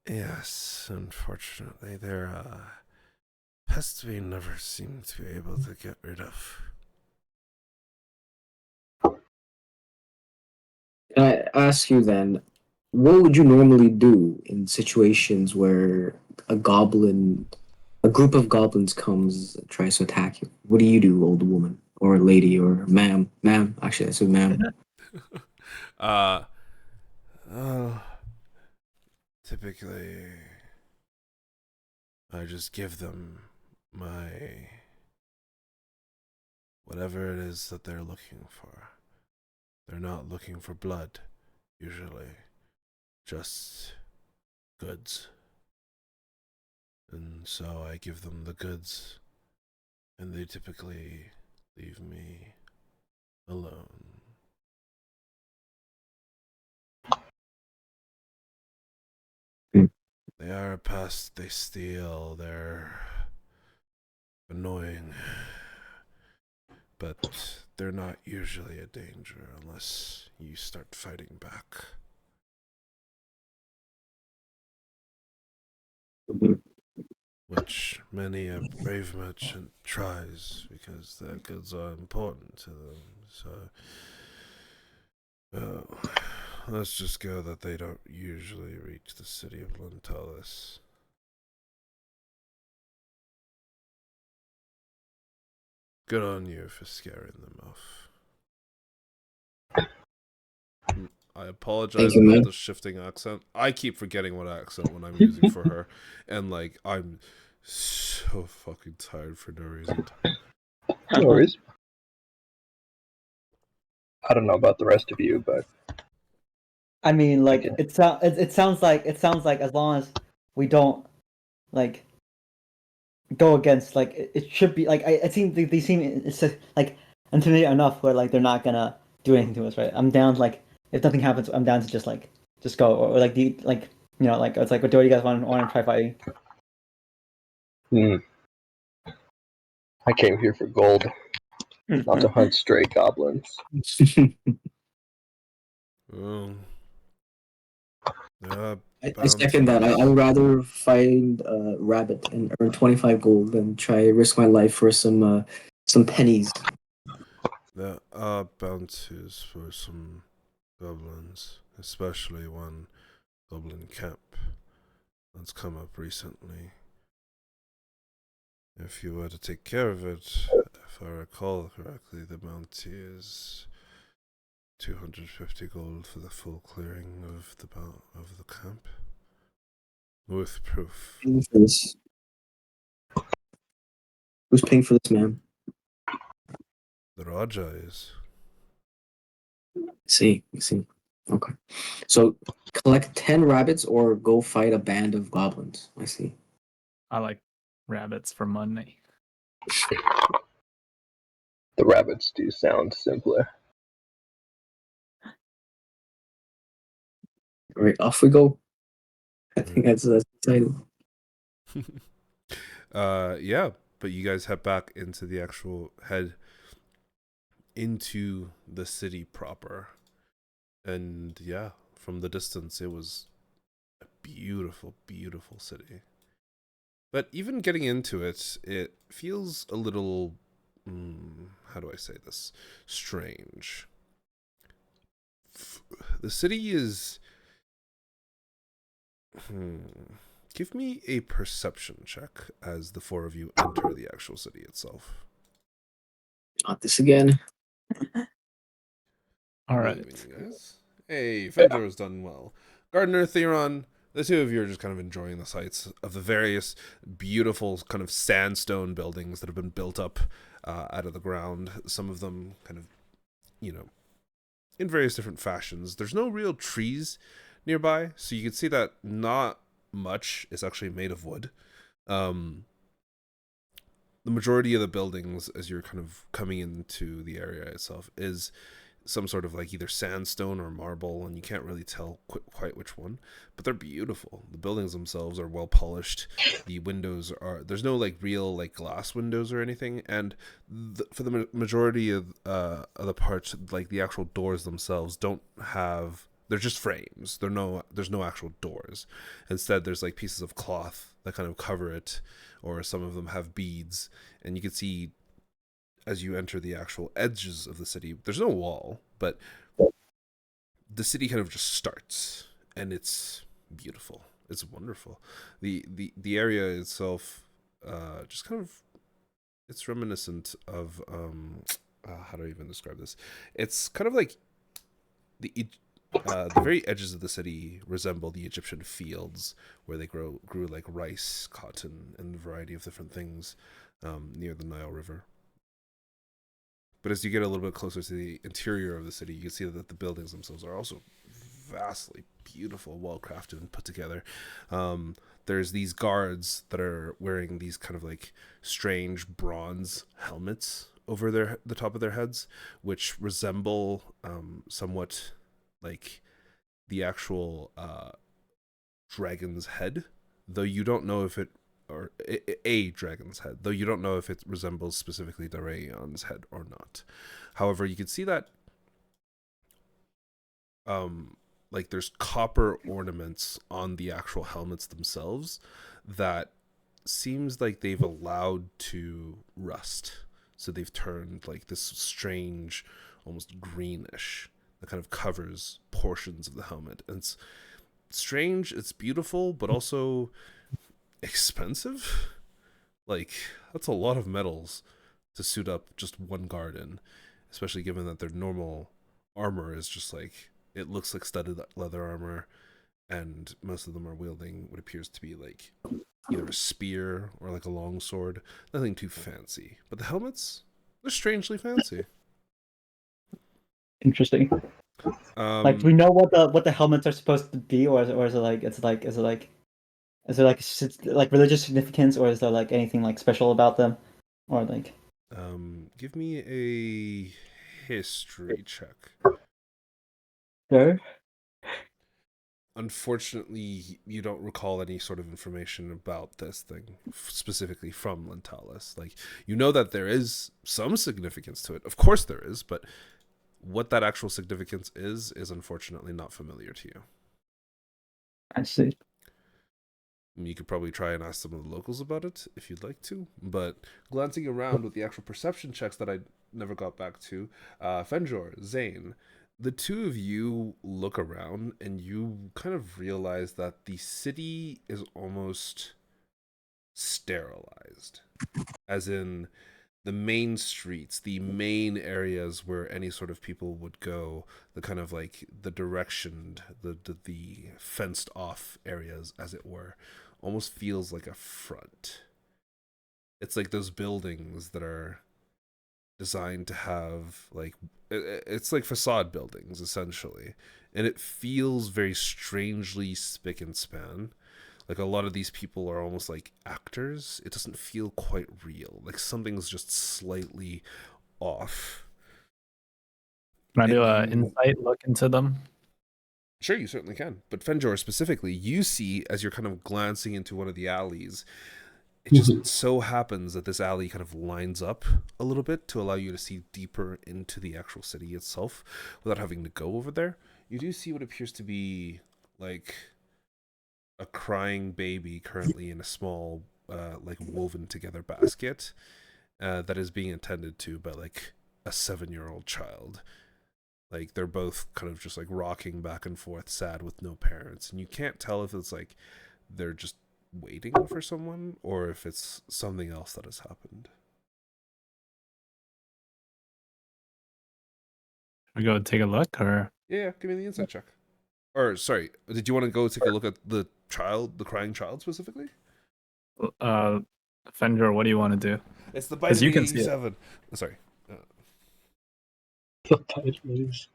Yes, unfortunately, they're pests we never seem to be able to get rid of. Can I ask you then, what would you normally do in situations where a group of goblins comes and tries to attack you? What do you do, old woman or lady or ma'am? Ma'am, actually, I said ma'am. uh, uh, typically, I just give them my whatever it is that they're looking for. They're not looking for blood, usually, just goods. And so I give them the goods, and they typically leave me alone. Hmm. They are a pest, they steal, they're annoying. But they're not usually a danger unless you start fighting back. Mhm. Which many a brave merchant tries because their goods are important to them. So, let's just go that they don't usually reach the city of Lantalis. Good on you for scaring them off. I apologize Thank you, about man. the shifting accent. I keep forgetting what accent when I'm using for her, and like I'm so fucking tired for no reason. No worries. I don't know about the rest of you, but I mean, like can- it sounds like as long as we don't like go against like it should be like I think they seem it's just, like intimidating enough where like they're not gonna do anything to us, right? I'm down like if nothing happens, I'm down to just go or like the like you know like it's like what do you guys want to try fighting? Hmm. I came here for gold, not to hunt stray goblins. Well, yeah, I second that. I would rather find a rabbit and earn 25 gold than try risk my life for some pennies. there are bounties for some goblins, especially one goblin camp that's come up recently. If you were to take care of it, if I recall correctly, the bounty is 250 gold for the full clearing of the camp, with proof. Paying for this. Who's paying for this, man? The Raja is. See. Okay. So collect 10 rabbits or go fight a band of goblins. I see. I like rabbits for money. The rabbits do sound simpler. All right, off we go. I think that's the title. Yeah, but you guys head back into into the city proper, and yeah, from the distance, it was a beautiful, beautiful city. But even getting into it, it feels a little, how do I say this? Strange. The city is. Give me a perception check as the four of you enter the actual city itself. Not this again. All What right. do you mean, you guys? Hey, Fendor has done well. Gardner, Theron, the two of you are just kind of enjoying the sights of the various beautiful kind of sandstone buildings that have been built up out of the ground. Some of them kind of, in various different fashions. There's no real trees nearby, so you can see that not much is actually made of wood. The majority of the buildings, as you're kind of coming into the area itself, is some sort of like either sandstone or marble, and you can't really tell quite which one, but they're beautiful. The buildings themselves are well polished. The windows there's no like real like glass windows or anything, and for the majority of the parts, like the actual doors themselves they're just frames. There's no actual doors. Instead, there's like pieces of cloth that kind of cover it, or some of them have beads, and you can see as you enter the actual edges of the city. There's no wall, but the city kind of just starts, and it's beautiful. It's wonderful. The area itself, just kind of, it's reminiscent of how do I even describe this? It's kind of like the very edges of the city resemble the Egyptian fields where they grew like rice, cotton, and a variety of different things near the Nile River. But as you get a little bit closer to the interior of the city, you can see that the buildings themselves are also vastly beautiful, well crafted, and put together. There's these guards that are wearing these kind of like strange bronze helmets over the top of their heads, which resemble somewhat like the actual dragon's head, though you don't know if it or a dragon's head, though you don't know if it resembles specifically Darayon's head or not. However, you can see that like there's copper ornaments on the actual helmets themselves that seems like they've allowed to rust. So they've turned like this strange, almost greenish, that kind of covers portions of the helmet. And it's strange, it's beautiful, but also expensive. Like, that's a lot of metals to suit up just one guard in, especially given that their normal armor is just like, it looks like studded leather armor, and most of them are wielding what appears to be like either a spear or like a long sword. Nothing too fancy, but the helmets, they're strangely fancy. Interesting. Like, do we know what the helmets are supposed to be, or is it like religious significance, or is there like anything like special about them, or like? Give me a history check. Sure. Unfortunately, you don't recall any sort of information about this thing specifically from Lentalis. Like, you know that there is some significance to it. Of course there is, but what that actual significance is unfortunately not familiar to you. I see. You could probably try and ask some of the locals about it if you'd like to, but glancing around with the actual perception checks that I never got back to, Fenjor, Zane, the two of you look around and you kind of realize that the city is almost sterilized. As in, the main streets, the main areas where any sort of people would go, the kind of like the directioned, the fenced off areas, as it were, almost feels like a front. It's like those buildings that are designed to have like, it's like facade buildings essentially, and it feels very strangely spick and span. Like, a lot of these people are almost like actors. It doesn't feel quite real. Like, something's just slightly off. Can I do And an insight look into them? Sure, you certainly can. But Fenjor specifically, you see as you're kind of glancing into one of the alleys, it just so happens that this alley kind of lines up a little bit to allow you to see deeper into the actual city itself without having to go over there. You do see what appears to be like a crying baby currently in a small like woven together basket that is being attended to by like a 7-year-old child. Like, they're both kind of just like rocking back and forth, sad with no parents, and you can't tell if it's like they're just waiting for someone or if it's something else that has happened. We go take a look, or Yeah, give me the insight check. Or sorry, did you want to go take a look at the crying child specifically? Fender, what do you want to do? It's the 'Cause bite you of can the see it. 87. Sorry. The tide moves.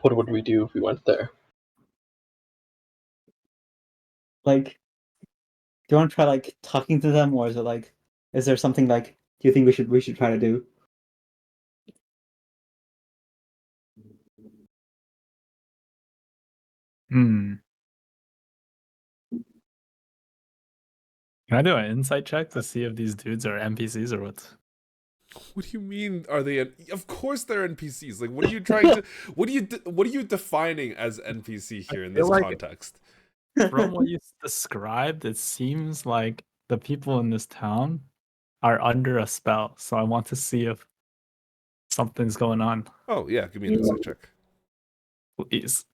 What would we do if we went there? Like, do you want to try like talking to them, or is it like, is there something like, do you think we should try to do? Hmm. Can I do an insight check to see if these dudes are NPCs or what? What do you mean? Are they? Of course they're NPCs. Like, what are you trying to? What are you defining as NPC here in feel this like- context? From what you described, it seems like the people in this town are under a spell. So I want to see if something's going on. Oh yeah, give me an insight check. Please.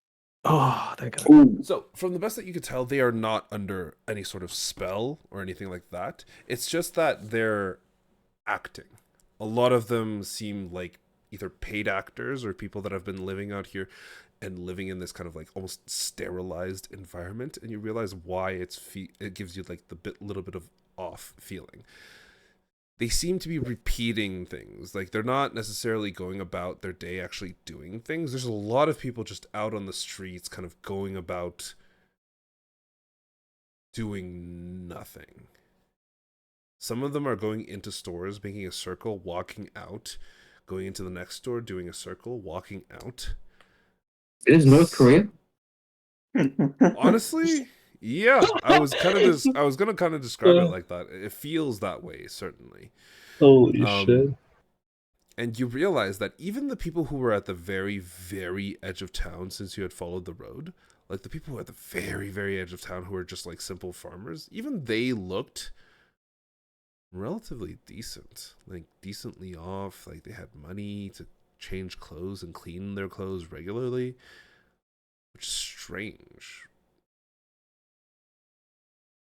Oh, thank God. Ooh, So, from the best that you could tell, they are not under any sort of spell or anything like that. It's just that their acting. A lot of them seem like either paid actors or people that have been living out here and living in this kind of like almost sterilized environment, and you realize why it gives you like the little bit of off feeling. They seem to be repeating things. Like, they're not necessarily going about their day actually doing things. There's a lot of people just out on the streets kind of going about doing nothing. Some of them are going into stores, making a circle, walking out, going into the next store, doing a circle, walking out. It is North Korea. Honestly, yeah, I was gonna kind of describe it like that. It feels that way, certainly. Holy shit. And you realize that even the people who were at the very, very edge of town, since you had followed the road, like the people who were at the very, very edge of town who were just like simple farmers, even they looked relatively decent, like decently off. Like, they had money to change clothes and clean their clothes regularly, which is strange.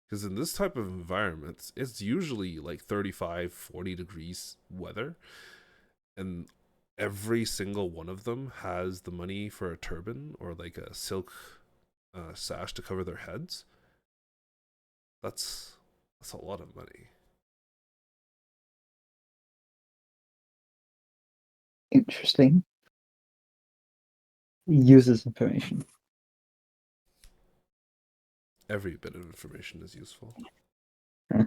Because in this type of environment, it's usually like 35, 40 degrees weather. And every single one of them has the money for a turban or like a silk sash to cover their heads. That's a lot of money. Interesting. Use this information. Every bit of information is useful. Hmm.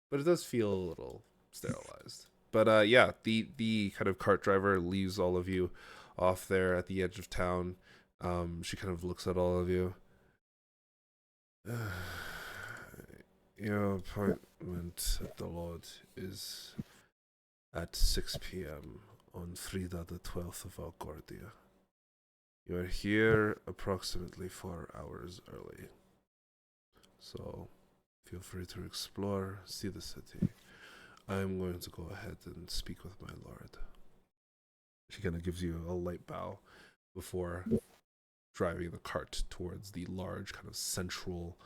But it does feel a little sterilized. But yeah, the kind of cart driver leaves all of you off there at the edge of town. She kind of looks at all of you. Your appointment at the Lord is at 6 p.m. on Frida the 12th of Alcordia. You are here approximately 4 hours early. So feel free to explore, see the city. I am going to go ahead and speak with my lord. She kind of gives you a light bow before driving the cart towards the large kind of central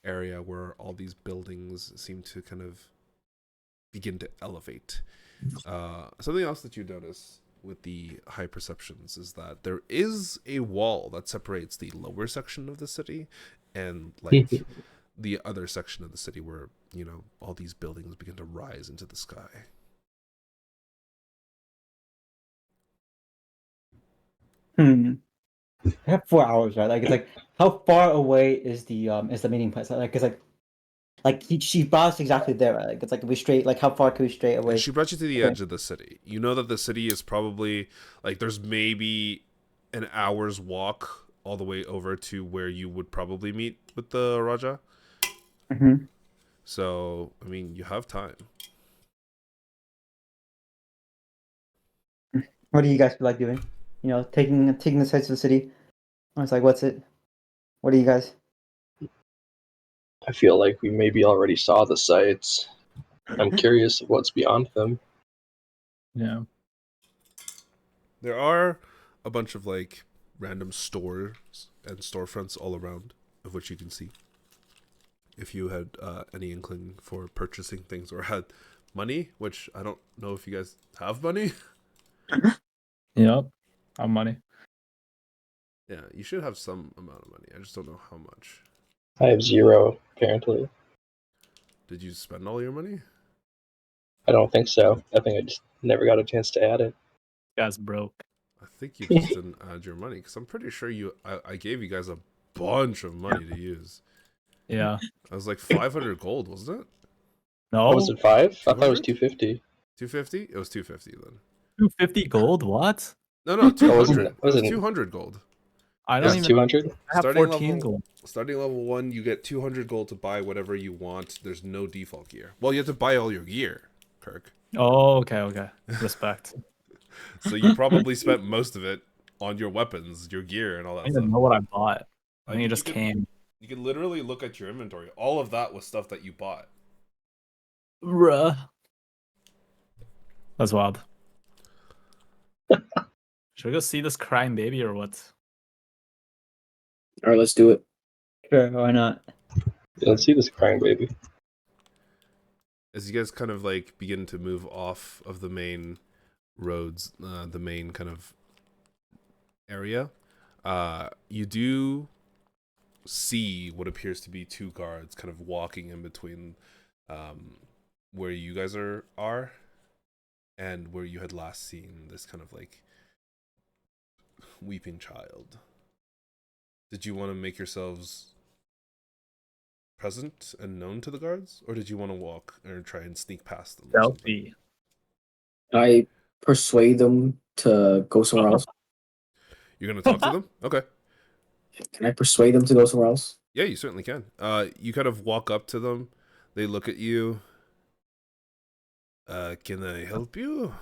area where all these buildings seem to kind of begin to elevate. Something else that you notice with the high perceptions is that there is a wall that separates the lower section of the city and like the other section of the city where, you know, all these buildings begin to rise into the sky. I have 4 hours, right? Like, it's like, how far away is the meeting place? Like, it's like she brought us exactly there, right? Like, it's like, we straight, like, how far can we straight away? And she brought you to the Okay. edge of the city. You know that the city is probably like, there's maybe an hour's walk all the way over to where you would probably meet with the Raja. Mm-hmm. So, I mean, you have time. What do you guys feel like doing? You know, taking the sights of the city. I was like, what's it? What do you guys? I feel like we maybe already saw the sights. I'm curious of what's beyond them. Yeah. There are a bunch of like random stores and storefronts all around, of which you can see. If you had any inkling for purchasing things or had money, which I don't know if you guys have money. Yep. Our money. Yeah, you should have some amount of money. I just don't know how much. I have 0, apparently. Did you spend all your money? I don't think so. I think I just never got a chance to add it. Guy's broke. I think you just didn't add your money because I'm pretty sure I gave you guys a bunch of money to use. Yeah. I was like 500 gold, wasn't it? No. Oh, was it 5? I thought it was 200? 250. 250? It was 250 then. 250 gold? What? No, wasn't 200. it- It was wasn't- 200 gold. I Yeah, don't Was it even 200? I have Starting 14 level- gold. Starting level 1, you get 200 gold to buy whatever you want. There's no default gear. Well, you have to buy all your gear, Kirk. Oh, okay. Respect. So you probably spent most of it on your weapons, your gear, and all I that don't stuff. even know what I bought. I think Like, it just you could- came. You can literally look at your inventory. All of that was stuff that you bought. Bruh. That's wild. Should we go see this crying baby or what? All right, let's do it. Sure, why not? Yeah, let's see this crying baby. as you guys kind of like begin to move off of the main roads, the main kind of area, you do see what appears to be two guards kind of walking in between where you guys are and where you had last seen this kind of like weeping child. Did you want to make yourselves present and known to the guards, or did you want to walk or try and sneak past them? or something? Stealthy. I persuade them to go somewhere else. You're gonna talk to them? Okay. Can I persuade them to go somewhere else? Yeah, you certainly can. You kind of walk up to them. They look at you. Can I help you?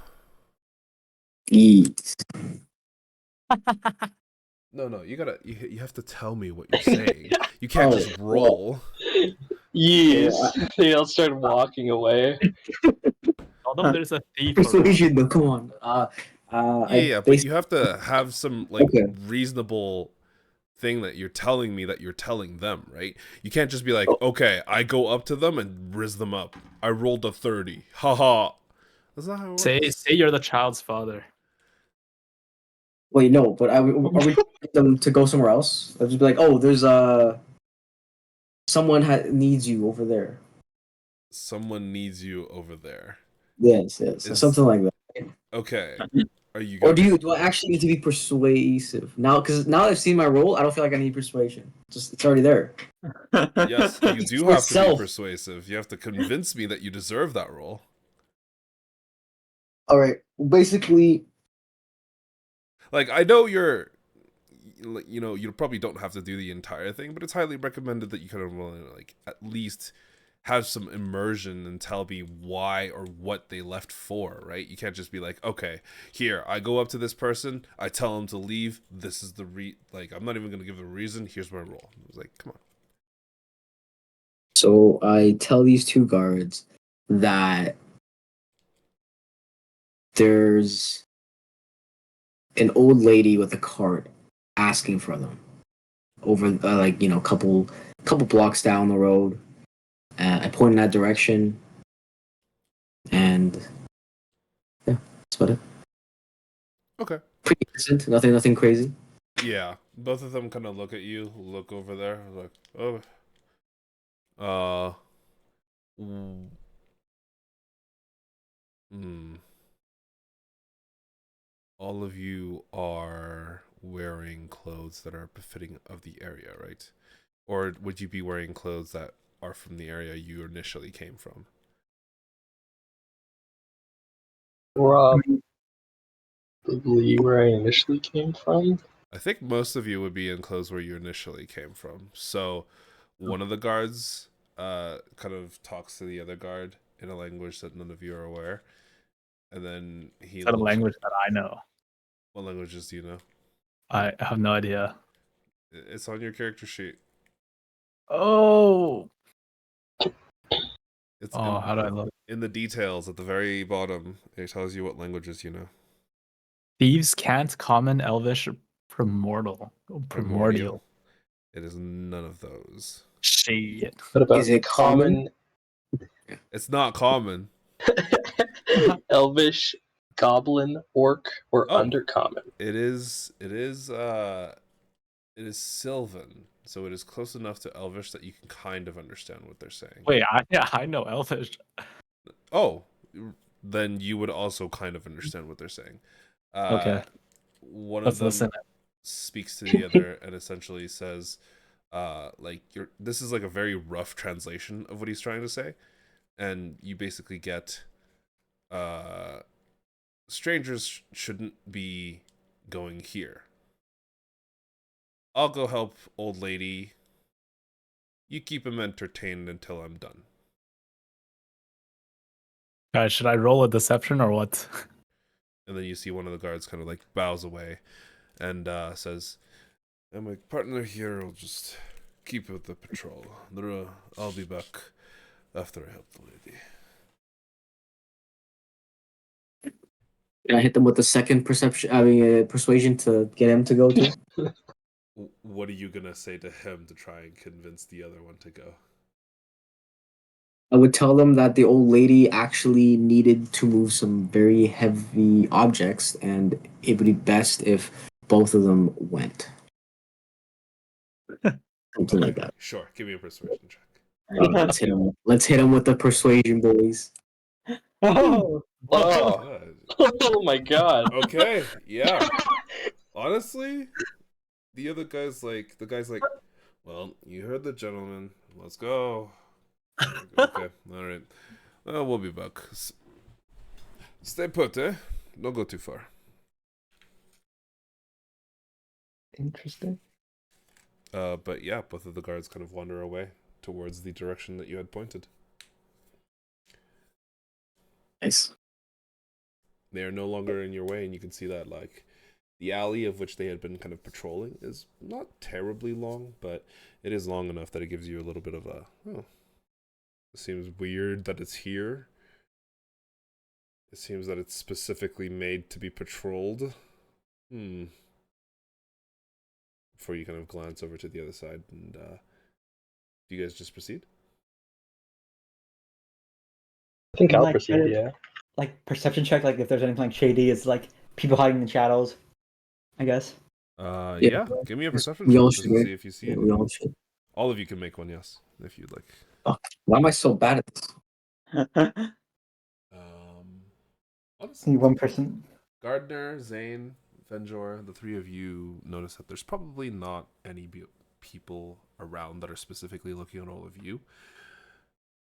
Yes. No, you have to tell me what you're saying. You can't just roll. Yes. They all start walking away. Although there's a thief around. Persuasion, though. Come on. Yeah, but you have to have some like Okay. reasonable thing that you're telling me that you're telling them, right? You can't just be like, okay, I go up to them and riz them up. I rolled a 30. Haha. That's not how it works. Say you're the child's father. Wait, no, but are we telling them to go somewhere else? I'll just be like, oh, there's someone needs you over there. Someone needs you over there. Yes, Is- something like that. Okay. Are you Or gonna do I actually need to be persuasive now? Because now I've seen my role, I don't feel like I need persuasion. It's already there. Yes, you It's do for have to be self. persuasive. You have to convince me that you deserve that role. All right, basically, Like, I know you probably don't have to do the entire thing, but it's highly recommended that you kind of like at least have some immersion and tell me why or what they left for, right? You can't just be like, okay, here, I go up to this person, I tell them to leave, this is the I'm not even going to give a reason, here's my role. I was like, come on. so I tell these two guards that there's an old lady with a cart asking for them over couple blocks down the road. I point in that direction, and yeah, that's about it. Okay. Pretty decent, nothing crazy. Yeah, both of them kind of look at you, look over there, like, oh, all of you are wearing clothes that are befitting of the area, right? Or would you be wearing clothes that are from the area you initially came from? Probably where I initially came from. I think most of you would be in clothes where you initially came from. So one of the guards kind of talks to the other guard in a language that none of you are aware. And then he Is that a looks- language that I know? What languages do you know? I have no idea. It's on your character sheet. Oh. It's Oh, how do I look? in the details at the very bottom. It tells you what languages you know. Thieves can't common, elvish, primordial. It is none of those. Shit. What about Is it common? It's not common. Elvish, Goblin, Orc, or Oh. Undercommon? It is Sylvan, so it is close enough to Elvish that you can kind of understand what they're saying. Wait, I know elvish. Oh, then you would also kind of understand what they're saying. Okay. One Let's of them listen. speaks to the other and essentially says, this is like a very rough translation of what he's trying to say, and you basically get, strangers shouldn't be going here. I'll go help old lady. You keep him entertained until I'm done. Guys, should I roll a deception or what? And then you see one of the guards kind of like bows away and says, and my partner here will just keep with the patrol. I'll be back after I help the lady. Can I hit them with the second persuasion to get him to go to? What are you gonna say to him to try and convince the other one to go? I would tell them that the old lady actually needed to move some very heavy objects, and it would be best if both of them went. Something like that. Sure. Give me a persuasion check. Let's hit him. Let's hit him with the persuasion, boys. Oh, Oh, Good. oh my god. Okay. Yeah. Honestly, the guy's like, well, you heard the gentleman. Let's go. Okay. All right. Well, we'll be back. Stay put, eh? Don't go too far. interesting. But yeah, both of the guards kind of wander away towards the direction that you had pointed. Nice. They are no longer in your way, and you can see that like the alley of which they had been kind of patrolling is not terribly long, but it is long enough that it gives you a little bit of a, oh, it seems weird that it's here. It seems that it's specifically made to be patrolled. Before you kind of glance over to the other side, and do you guys just proceed? I think I'll Like, proceed, yeah. Like perception check, like if there's anything like shady, it's like people hiding in the shadows. I guess. Yeah. Give me a perception We check all just should, to right? see if you see Yeah, it. we all should. All of you can make one, yes, if you'd like. Why am I so bad at this? Honestly, One person. Gardner, Zane, Venjor, the three of you notice that there's probably not any people around that are specifically looking at all of you.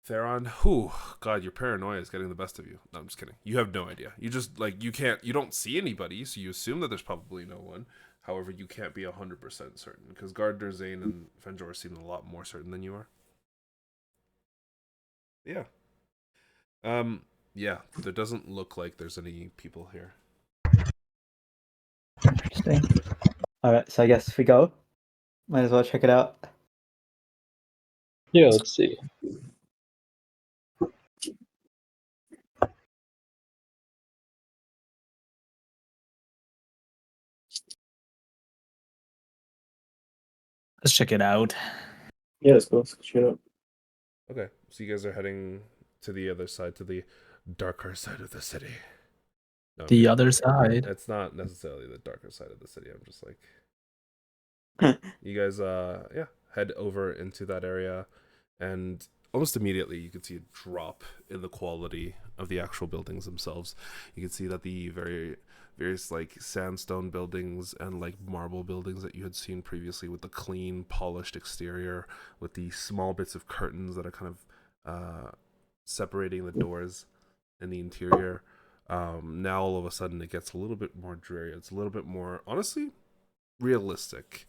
Theron, whew, God, your paranoia is getting the best of you. No, I'm just kidding. You have no idea. You just, like, you don't see anybody, so you assume that there's probably no one. However, you can't be 100% certain, because Gardner, Zane, and Venjor seem a lot more certain than you are. Yeah. Yeah, there doesn't look like there's any people here. Interesting. All right, so I guess we go. Might as well check it out. Yeah, let's see. Let's check it out. Yeah, let's go. Let's shut up. Okay, so you guys are heading to the other side, to the darker side of the city. No, The okay. other side. It's not necessarily the darker side of the city. I'm just like, you guys, yeah, head over into that area, and almost immediately you can see a drop in the quality of the actual buildings themselves. You can see that the various like sandstone buildings and like marble buildings that you had seen previously, with the clean, polished exterior, with the small bits of curtains that are kind of separating the doors in the interior. Now all of a sudden it gets a little bit more dreary. It's a little bit more, honestly, realistic,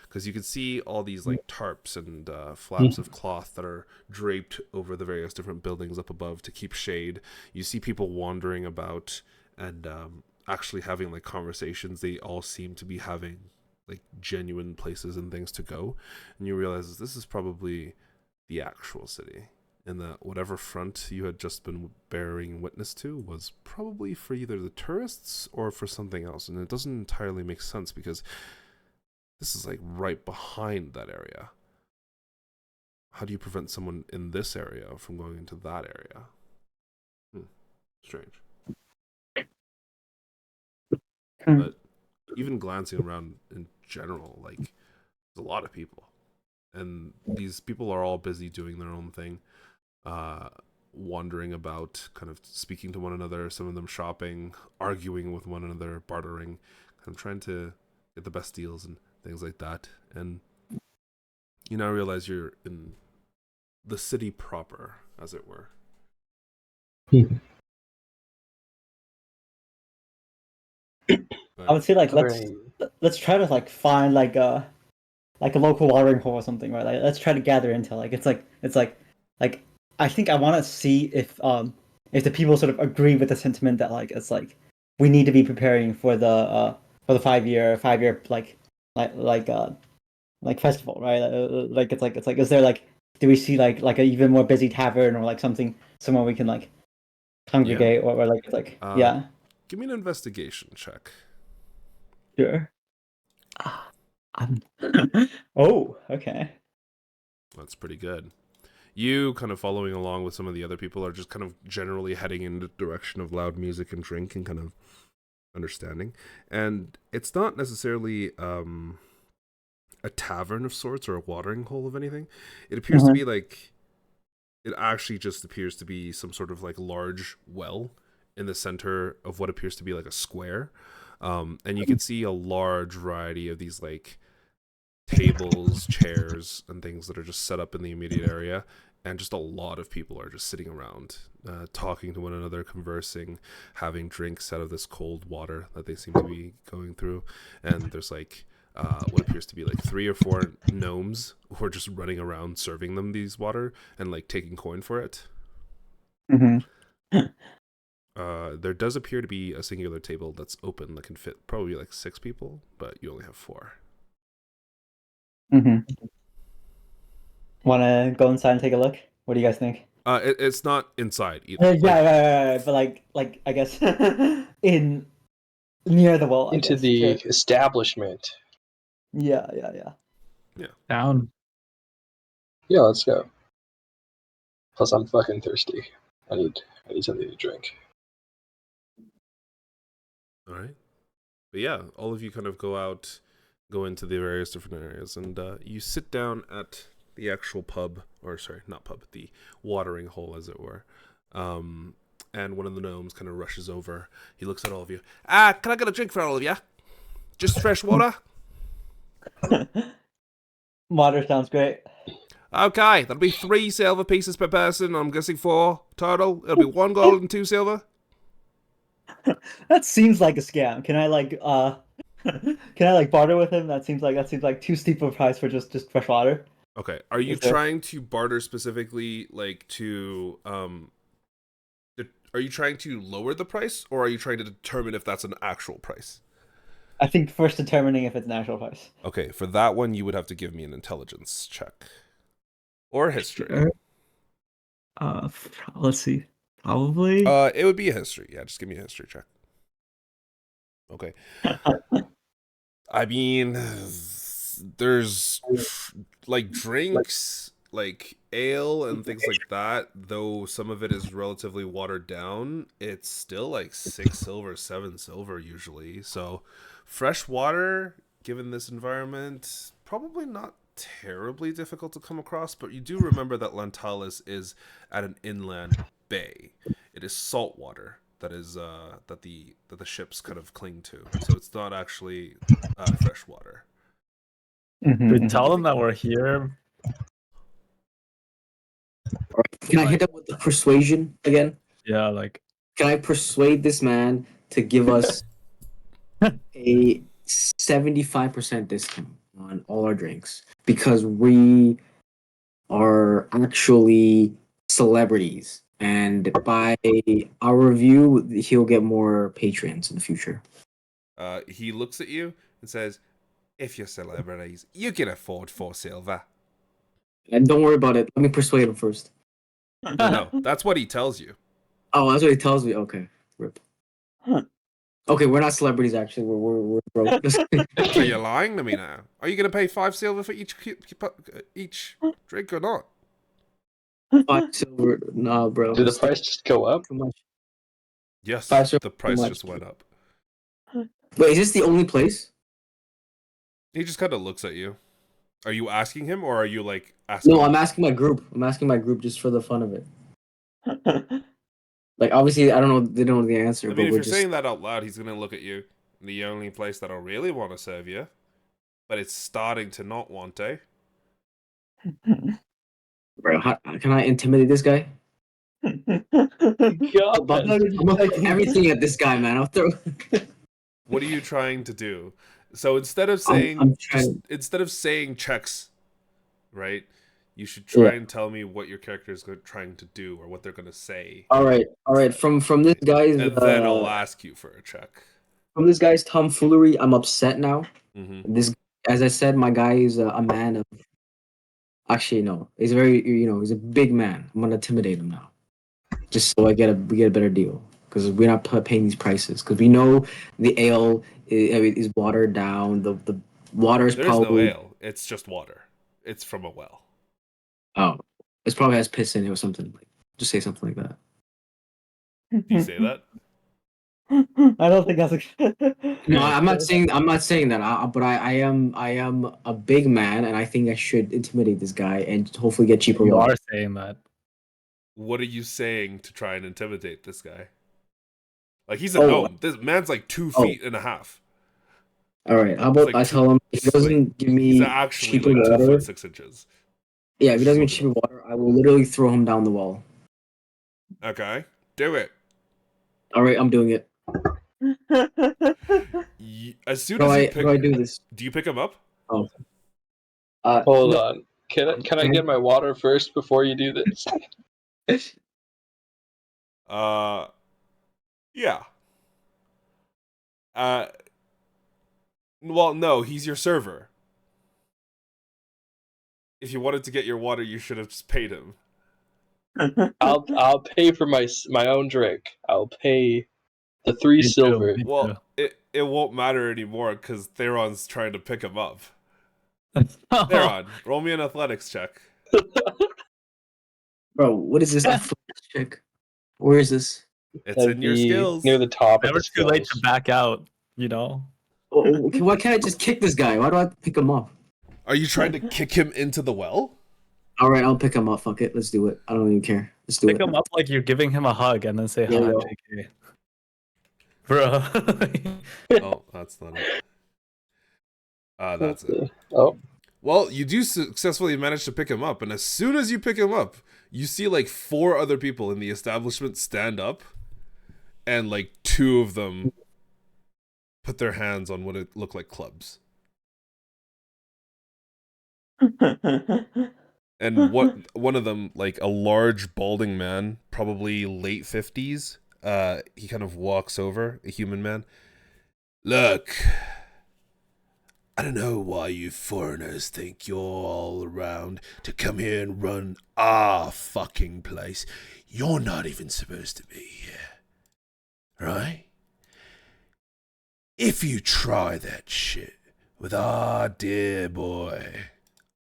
because you can see all these like tarps and flaps of cloth that are draped over the various different buildings up above to keep shade. You see people wandering about and actually having like conversations. They all seem to be having like genuine places and things to go, and you realize this is probably the actual city, and that whatever front you had just been bearing witness to was probably for either the tourists or for something else. And it doesn't entirely make sense, because this is like right behind that area. How do you prevent someone in this area from going into that area? Strange. But even glancing around in general, like, there's a lot of people, and these people are all busy doing their own thing, wandering about, kind of speaking to one another, some of them shopping, arguing with one another, bartering, kind of trying to get the best deals and things like that. And you now realize you're in the city proper, as it were. I would say like Alright. let's try to like find like a local watering hole or something, right? Like let's try to gather intel. Like it's like I think I want to see if the people sort of agree with the sentiment that like it's like we need to be preparing for the 5-year like festival, right? Like it's like is there like, do we see like an even more busy tavern or like something somewhere we can like congregate, or like it's like yeah. Give me an investigation check. Sure. Oh, okay. That's pretty good. You kind of following along with some of the other people are just kind of generally heading in the direction of loud music and drink and kind of understanding. And it's not necessarily a tavern of sorts or a watering hole of anything. It appears to be like, it actually just appears to be some sort of like large well in the center of what appears to be like a square. And you can see a large variety of these like tables, chairs, and things that are just set up in the immediate area. And just a lot of people are just sitting around, talking to one another, conversing, having drinks out of this cold water that they seem to be going through. And there's like what appears to be like 3 or 4 gnomes who are just running around serving them these water and like taking coin for it. There does appear to be a singular table that's open that can fit probably like 6 people, but you only have 4. Want to go inside and take a look? What do you guys think? It's not inside either. Yeah, but like I guess in near the wall. I Into guess. the Sure. establishment. Yeah. Down. Yeah, let's go. Plus, I'm fucking thirsty. I need something to drink. All right. But yeah, all of you kind of go into the various different areas, and you sit down at the actual pub, or sorry, not pub, the watering hole, as it were. And one of the gnomes kind of rushes over. He looks at all of you. Can I get a drink for all of you? Just fresh water? Water sounds great. Okay, that'll be 3 silver pieces per person. I'm guessing 4 total. It'll be 1 gold and 2 silver. That seems like a scam. Can I like barter with him? That seems like too steep of a price for just fresh water. Okay, are you Is there- trying to barter specifically, like, to, are you trying to lower the price, or are you trying to determine if that's an actual price? I think first determining if it's an actual price. Okay, for that one, you would have to give me an intelligence check. Or history. Sure. Let's see. Probably. It would be a history. Yeah, just give me a history check. Okay. I mean, there's like drinks, like ale and things like that, though some of it is relatively watered down. It's still like 6 silver, 7 silver usually. So fresh water, given this environment, probably not terribly difficult to come across, but you do remember that Lantalis is at an inland bay. It is salt water that is that the ships kind of cling to, so it's not actually fresh water. We tell them that we're here. Can I hit up with the persuasion again? Yeah, like Can I persuade this man to give us a 75% discount on all our drinks because we are actually celebrities, and by our review, he'll get more patrons in the future. He looks at you and says, "If you're celebrities, you can afford 4 silver." And don't worry about it. Let me persuade him first. No, that's what he tells you. Oh, that's what he tells me. Okay, rip. Okay, we're not celebrities. Actually, we're broke. So you're lying to me now. Are you going to pay 5 silver for each drink or not? 5 silver. Nah, bro. Did the price just go up? Too much. Yes, 5 silver the price much. just went up. Wait, is this the only place? He just kind of looks at you. Are you asking him, or are you like asking? No, I'm asking my group. I'm asking my group just for the fun of it. Like, obviously, I don't know. They don't know the answer. I but mean, if we're you're just... saying that out loud, he's gonna look at you. The only place that'll really want to serve you, but it's starting to not want to. Bro, can I intimidate this guy? God, I'm gonna throw everything at this guy, man. I'll throw. What are you trying to do? So instead of I'm saying trying- instead of saying checks, right? You should try Yeah. and tell me what your character is trying to do or what they're going to say, All right. From this guy's and then I'll ask you for a check. from this guy's tomfoolery, I'm upset now. Mm-hmm. This, as I said, my guy is a man of. Actually, no, he's he's a big man. I'm gonna intimidate him now, just so we get a better deal because we're not paying these prices because we know the ale is watered down. The water is There is no probably ale. It's just water. It's from a well. oh It probably has piss in it or something. Like, just say something like that. Do you say that? I don't think that's No, I'm not saying that. But I am a big man, and I think I should intimidate this guy and hopefully get cheaper You water. are saying that. What are you saying to try and intimidate this guy? Like, he's a Oh. gnome. This man's like 2.5 feet. All right, how about like I tell him if he doesn't give He's me actually cheaper like water? 2'6". Yeah, if he doesn't give me Slow cheaper water, I will literally throw him down the wall. Okay, do it. All right, I'm doing it. As soon How as do you how do I pick, do this? do you pick him up? Oh, Hold no. on. Can I get my water first before you do this? Yeah. Well, no, he's your server. If you wanted to get your water, you should have just paid him. I'll pay for my own drink. I'll pay the 3 Me too, silver. me too. Well, it won't matter anymore because Theron's trying to pick him up. Theron, roll me an athletics check. Bro, what is this athletics check? Where is this? It's That'd in your be skills. near the top. Never of the too late to skills. back out, you know? Oh, okay, why can't I just kick this guy? Why do I have to pick him up? Are you trying to kick him into the well? All right, I'll pick him up. Fuck it, let's do it. I don't even care. Let's do Pick it. him up like you're giving him a hug and then say There hi, you go. JK. Bro. Oh, that's not it. That's it. Oh, Well, you do successfully manage to pick him up, and as soon as you pick him up, you see like 4 other people in the establishment stand up, and like 2 of them put their hands on what it looked like clubs. And one of them, like a large balding man, probably late 50s, he kind of walks over, a human man. Look, I don't know why you foreigners think you're all around to come here and run our fucking place. You're not even supposed to be here. Right? If you try that shit with our dear boy,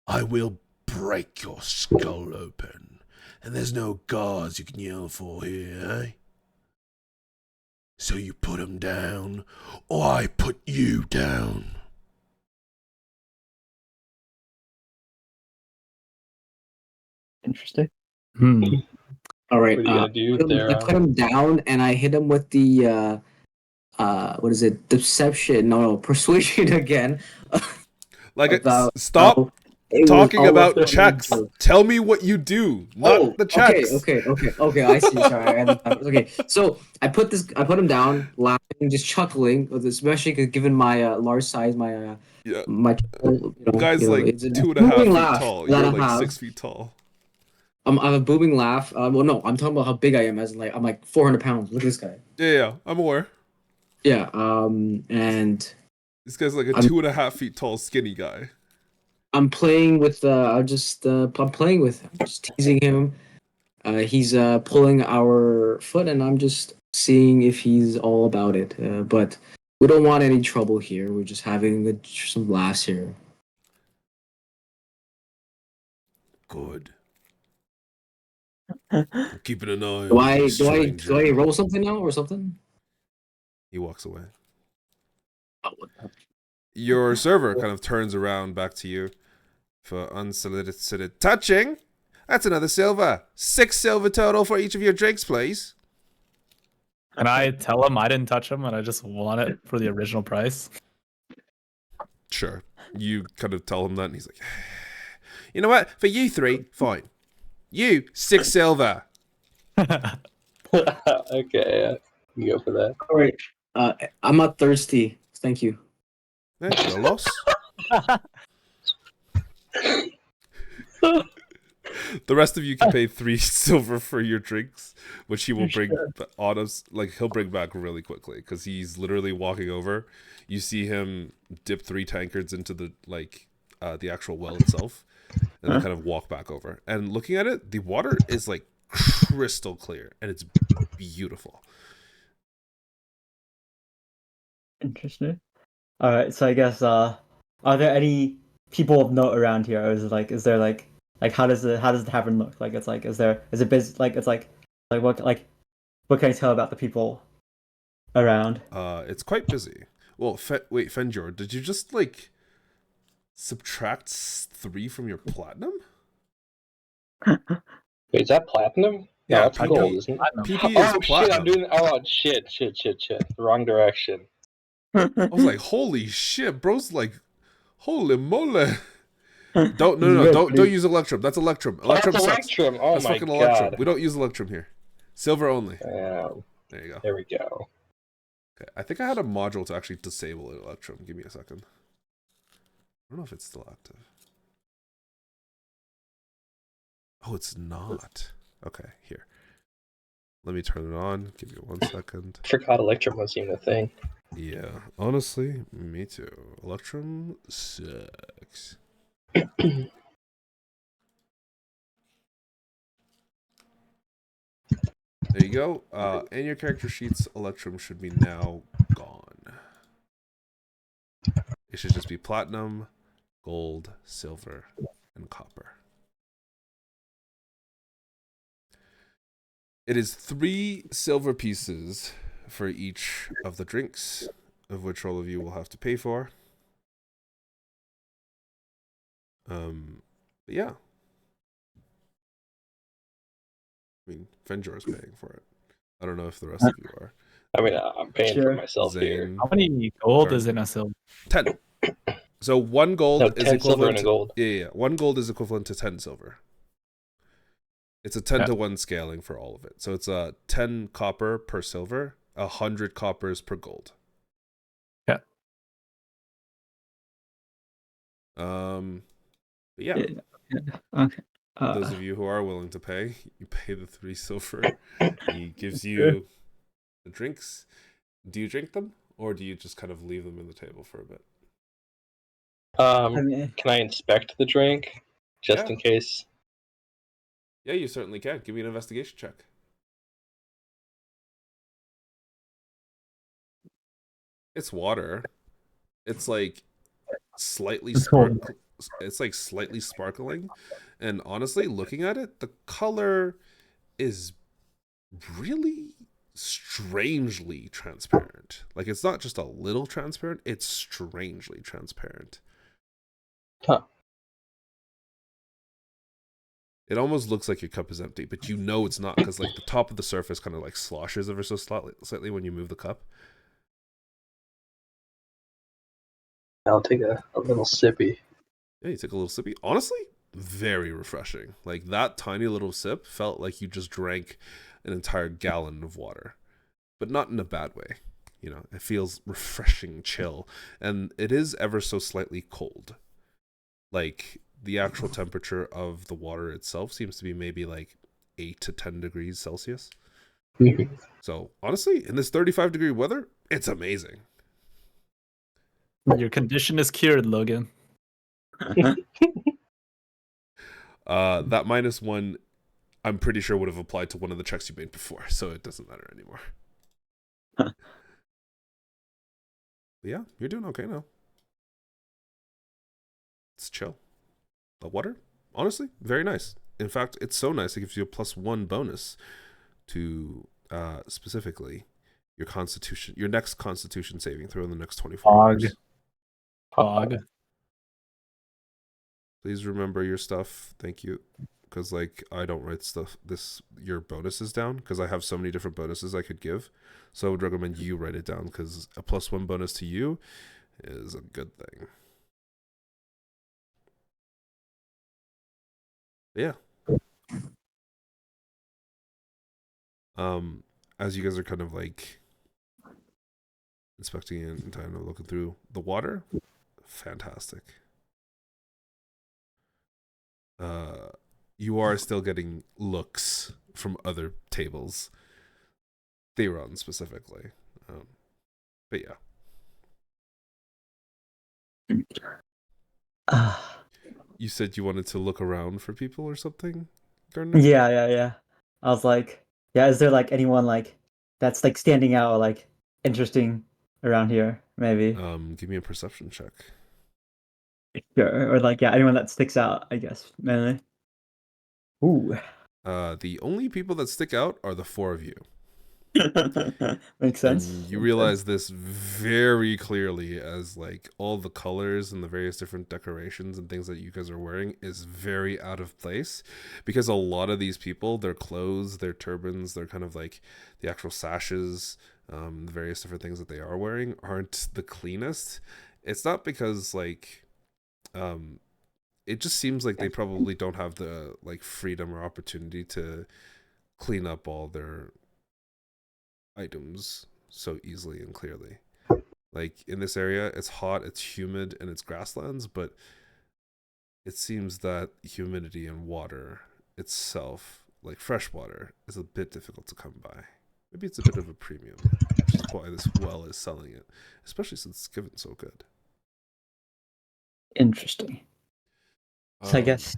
I will break your skull open. And there's no guards you can yell for here, eh? So you put him down, or I put you down. Interesting. All right, what are you gonna do there? I put him down and I hit him with the what is it? Deception? No, persuasion again. Like, About stop how it was talking all about of checks. them. Tell me what you do, not the checks. Okay. I see. Sorry. Okay. So I put him down, laughing, just chuckling, especially because given my large size, my Yeah. my Guy's like it's a 2.5 booming feet laugh tall. that You're I like have. 6 feet tall. I'm a booming laugh. Well, no, I'm talking about how big I am. As in, like I'm like 400 pounds. Look at this guy. Yeah, I'm aware. Yeah. And This guy's like a I'm- 2.5 feet tall, skinny guy. I'm playing with. I'm playing with him, just teasing him. He's pulling our foot, and I'm just seeing if he's all about it. But we don't want any trouble here. We're just having some laughs here. Good. Keeping an eye on Do I the do I stranger. do I roll something now or something? He walks away. Oh, what the- Your server kind of turns around back to you for unsolicited touching. That's another silver. 6 silver total for each of your drinks, please. Can I tell him I didn't touch him and I just want it for the original price? Sure. You kind of tell him that, and he's like, you know what? For you 3, fine. You, 6 silver. Okay, yeah, you go for that. All right. I'm not thirsty. Thank you. That's a loss. The rest of you can pay 3 silver for your drinks, which he will bring on us. Like, he'll bring back really quickly because he's literally walking over. You see him dip 3 tankards into the the actual well itself, and then kind of walk back over. And looking at it, the water is like crystal clear, and it's beautiful. Interesting. All right, so I guess are there any people of note around here, or is there like Like how does the tavern look? Like it's like is it busy? Like it's like what can I tell about the people around? It's quite busy. Well, wait, Fenjor, did you just like subtract 3 from your platinum? Wait, is that platinum? Yeah, No, that's PP gold, isn't it? PP is Oh shit! platinum. I'm doing. Oh shit! The wrong direction. I was like, holy shit, bro's like, holy moly. Don't use Electrum. That's Electrum. Electrum that's sucks. Electrum. Oh That's my fucking god. Electrum. We don't use Electrum here. Silver only. Damn. There you go. There we go. Okay, I think I had a module to actually disable Electrum. Give me a second. I don't know if it's still active. Oh, it's not. Okay, here. Let me turn it on. Give you 1 second. I forgot Electrum was even a thing. Yeah, honestly, me too. Electrum sucks. There you go. In your character sheets, Electrum should be now gone. It should just be platinum, gold, silver, and copper. It is 3 silver pieces for each of the drinks, of which all of you will have to pay for. But yeah. I mean, Fenjor is paying for it. I don't know if the rest of you are. I mean, I'm paying for Sure. myself here. Zane, How many gold is Garden. in a silver? 10. So 1 gold No, is 10 silver equivalent and a gold. Yeah. 1 gold is equivalent to 10 silver. It's a 10 Yeah. to 1 scaling for all of it. So it's 10 copper per silver, 100 coppers per gold. Yeah. But yeah, Okay. those of you who are willing to pay, you pay the 3 silver. He gives you the drinks. Do you drink them, or do you just kind of leave them in the table for a bit? I mean, Can I inspect the drink just Yeah. in case? Yeah, you certainly can. Give me an investigation check. It's water. It's like slightly It's cold. It's like slightly sparkling, and honestly, looking at it, the color is really strangely transparent. Like it's not just a little transparent; it's strangely transparent. Huh. It almost looks like your cup is empty, but you know it's not because like the top of the surface kind of like sloshes ever so slightly when you move the cup. I'll take a little sippy. Yeah, you take a little sippy. Honestly, very refreshing. Like that tiny little sip felt like you just drank an entire gallon of water, but not in a bad way. You know, it feels refreshing, chill, and it is ever so slightly cold. Like the actual temperature of the water itself seems to be maybe like 8 to 10 degrees Celsius. So honestly, in this 35-degree weather, it's amazing. Your condition is cured, Logan. That -1, I'm pretty sure would have applied to one of the checks you made before, so it doesn't matter anymore. But yeah, you're doing okay now. It's chill. The water, honestly, very nice. In fact, it's so nice it gives you a +1 bonus to specifically your next Constitution saving throw in the next 24 hours. Fog. Please remember your stuff. Thank you. Because like I don't write your bonuses down because I have so many different bonuses I could give. So I would recommend you write it down because a +1 bonus to you is a good thing. Yeah. As you guys are kind of like inspecting it and kind of looking through the water, fantastic. You are still getting looks from other tables. They run specifically. But yeah. You said you wanted to look around for people or something, Gardner? yeah. I was like, yeah, is there like anyone like that's like standing out or like interesting around here? Maybe. Give me a perception check. Sure. Or like, yeah, anyone that sticks out, I guess, mainly. Ooh. The only people that stick out are the four of you. Makes sense. And you Makes realize this very clearly as like all the colors and the various different decorations and things that you guys are wearing is very out of place, because a lot of these people, their clothes, their turbans, their kind of like the actual sashes, the various different things that they are wearing aren't the cleanest. It's not because like it just seems like they probably don't have the like freedom or opportunity to clean up all their items so easily and clearly. Like in this area, it's hot, it's humid, and it's grasslands, but it seems that humidity and water itself, like fresh water, is a bit difficult to come by. Maybe it's a bit of a premium, which is why this well is selling it, especially since it's given so good. Interesting. So I Um, guess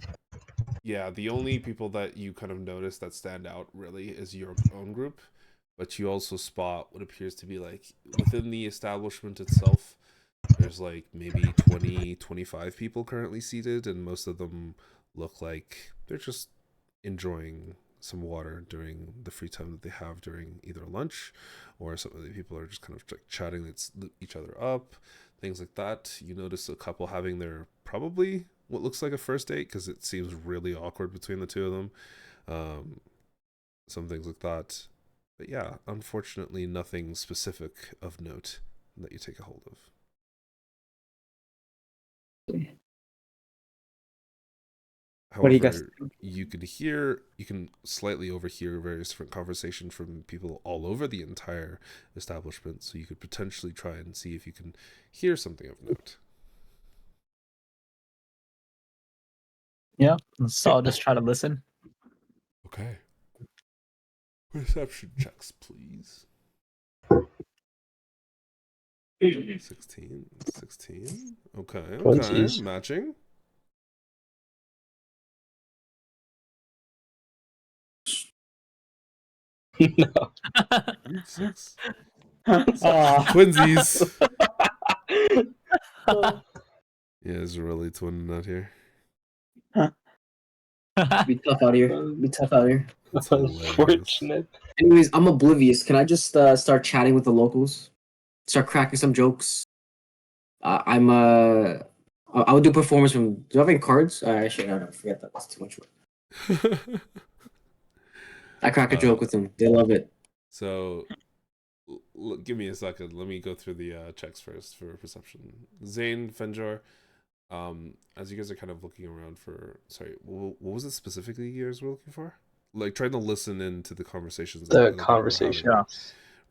Yeah, the only people that you kind of notice that stand out really is your own group, but you also spot what appears to be like within the establishment itself, there's like maybe 20, 25 people currently seated, and most of them look like they're just enjoying some water during the free time that they have during either lunch, or some of the people are just kind of like chatting each other up, things like that. You notice a couple having their probably what looks like a first date because it seems really awkward between the two of them. Some things like that. But yeah, unfortunately, nothing specific of note that you take a hold of. What do you However, guys you can slightly overhear various different conversations from people all over the entire establishment, so you could potentially try and see if you can hear something of note. Yeah, so I'll just try to listen. Okay. Perception checks, please. 16. 16. Okay, okay. Twinsies. Matching. No. 6. Aw. Twinsies. Yeah, it's really twinning out here. Be tough out here. Be tough out here. That's hilarious. Unfortunate. Anyways, I'm oblivious. Can I just start chatting with the locals? Start cracking some jokes. I would do performance from. Do you have any cards? Actually, no, forget that. That's too much work. I crack a joke with them. They love it. So, give me a second. Let me go through the checks first for perception. Zane, Fenjor, as you guys are kind of looking around for, sorry, what was it specifically you guys were looking for? Like trying to listen into the conversations. The that conversation. people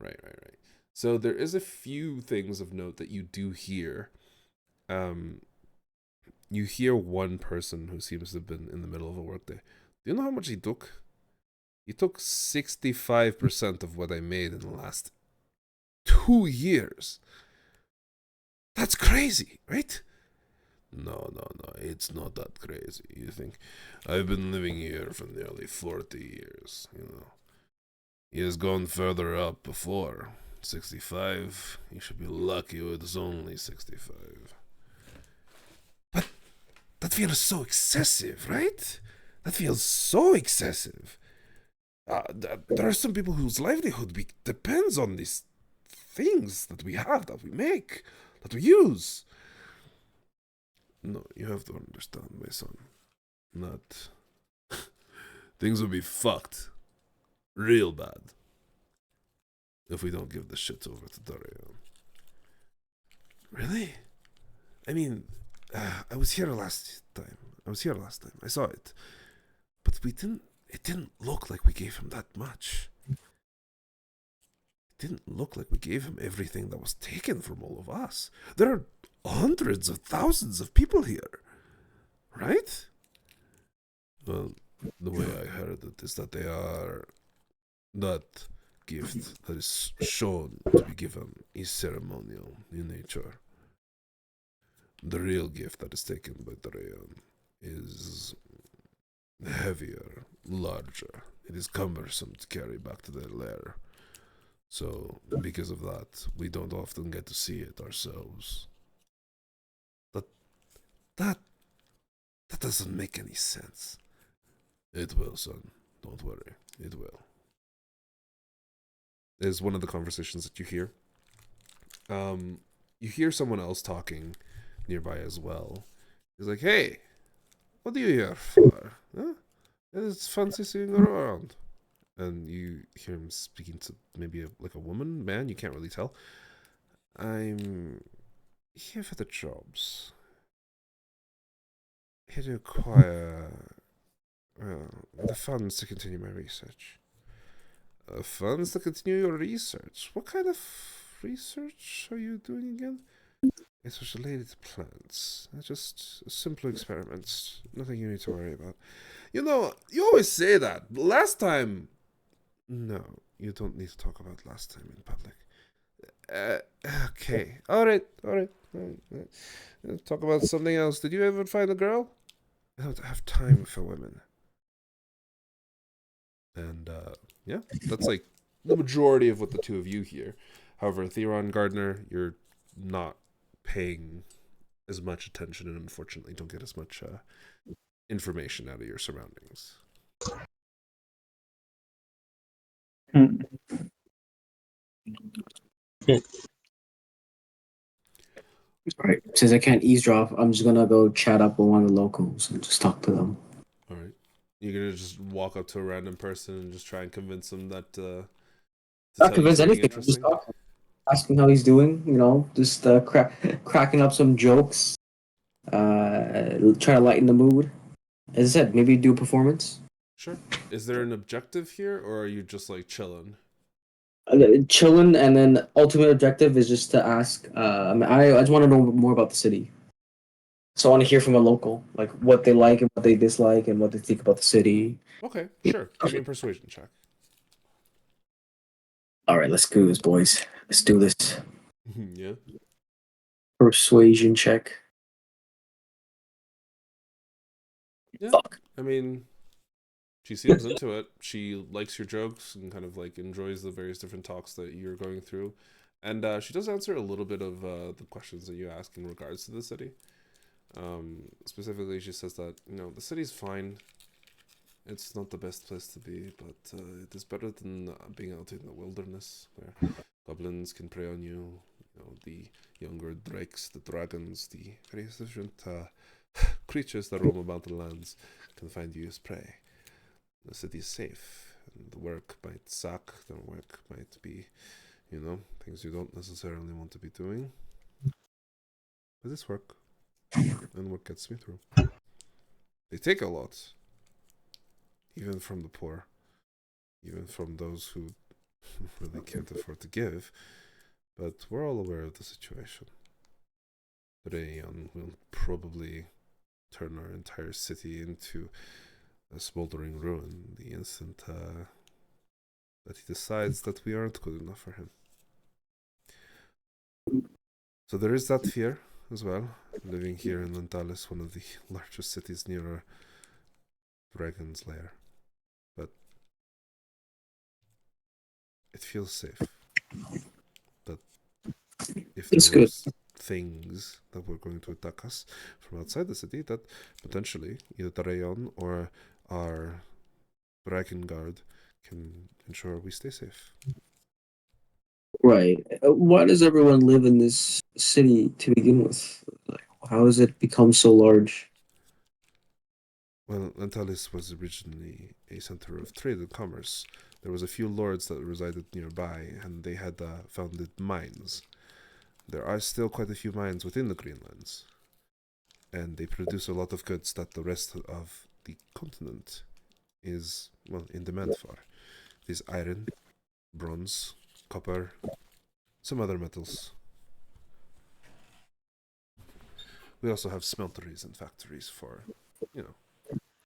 were having. Right. So there is a few things of note that you do hear. You hear one person who seems to have been in the middle of a workday. Do you know how much he took? He took 65% of what I made in the last 2 years. That's crazy, right? No, it's not that crazy. You think I've been living here for nearly 40 years, you know. He has gone further up before. 65. You should be lucky it was only 65. But that feels so excessive, right? That feels so excessive. There are some people whose livelihood depends on these things that we have, that we make, that we use. No, you have to understand, my son. Not. Things will be fucked real bad if we don't give the shit over to Darian. Really? I mean, I was here last time. I saw it. But it didn't look like we gave him that much. It didn't look like we gave him everything that was taken from all of us. There are hundreds of thousands of people here. Right? Well, the way I heard it is that they are... That gift that is shown to be given is ceremonial in nature. The real gift that is taken by Darian is heavier, larger. It is cumbersome to carry back to their lair. So, because of that, we don't often get to see it ourselves. That doesn't make any sense. It will, son. Don't worry. It will. Is one of the conversations that you hear. You hear someone else talking nearby as well. He's like, "Hey, what are you here for? Huh? It's fancy seeing you around." And you hear him speaking to maybe like a woman, man. You can't really tell. I'm here for the jobs. Here to acquire the funds to continue my research. Funds to continue your research? What kind of research are you doing again? It was related to plants. Just simple experiments. Nothing you need to worry about. You know, you always say that. Last time... No, you don't need to talk about last time in public. Okay. Alright. Talk about something else. Did you ever find a girl? I don't have time for women. And, yeah, that's like the majority of what the two of you hear. However, Theron Gardner, you're not paying as much attention and unfortunately don't get as much information out of your surroundings. Alright, since I can't eavesdrop, I'm just gonna go chat up with one of the locals and just talk to them. All right. You're going to just walk up to a random person and just try and convince them that to Not tell you convinced something anything, just interesting? talk. Ask him how he's doing, just cracking up some jokes, try to lighten the mood. As I said, maybe do a performance. Sure. Is there an objective here, or are you just like chilling? Chilling, and then ultimate objective is just to ask. I just want to know more about the city. So I want to hear from a local, like what they like and what they dislike and what they think about the city. Okay, sure. Give me a persuasion check. All right, let's go, boys. Let's do this. Yeah. Persuasion check. Yeah. Fuck. I mean, she seems into it. She likes your jokes and kind of like enjoys the various different talks that you're going through. And she does answer a little bit of the questions that you ask in regards to the city. Specifically, she says that, the city's fine. It's not the best place to be, but it is better than being out in the wilderness where goblins can prey on you. The younger drakes, the dragons, the various different creatures that roam about the lands can find you as prey. The city is safe, and the work might suck. The work might be, things you don't necessarily want to be doing. But it's work, and work gets me through. They take a lot. Even from the poor, even from those who really can't afford to give, but we're all aware of the situation. Rayon will probably turn our entire city into a smoldering ruin the instant that he decides that we aren't good enough for him. So there is that fear as well, living here in Lantalis, one of the largest cities near a dragon's lair. It feels safe. But if there was things that were going to attack us from outside the city, that potentially either the Rayon or our Dragon Guard can ensure we stay safe. Right. Why does everyone live in this city to begin with? Like, how has it become so large? Well, Lantalis was originally a center of trade and commerce. There was a few lords that resided nearby, and they had founded mines. There are still quite a few mines within the Greenlands, and they produce a lot of goods that the rest of the continent is, in demand for. There's iron, bronze, copper, some other metals. We also have smelteries and factories for,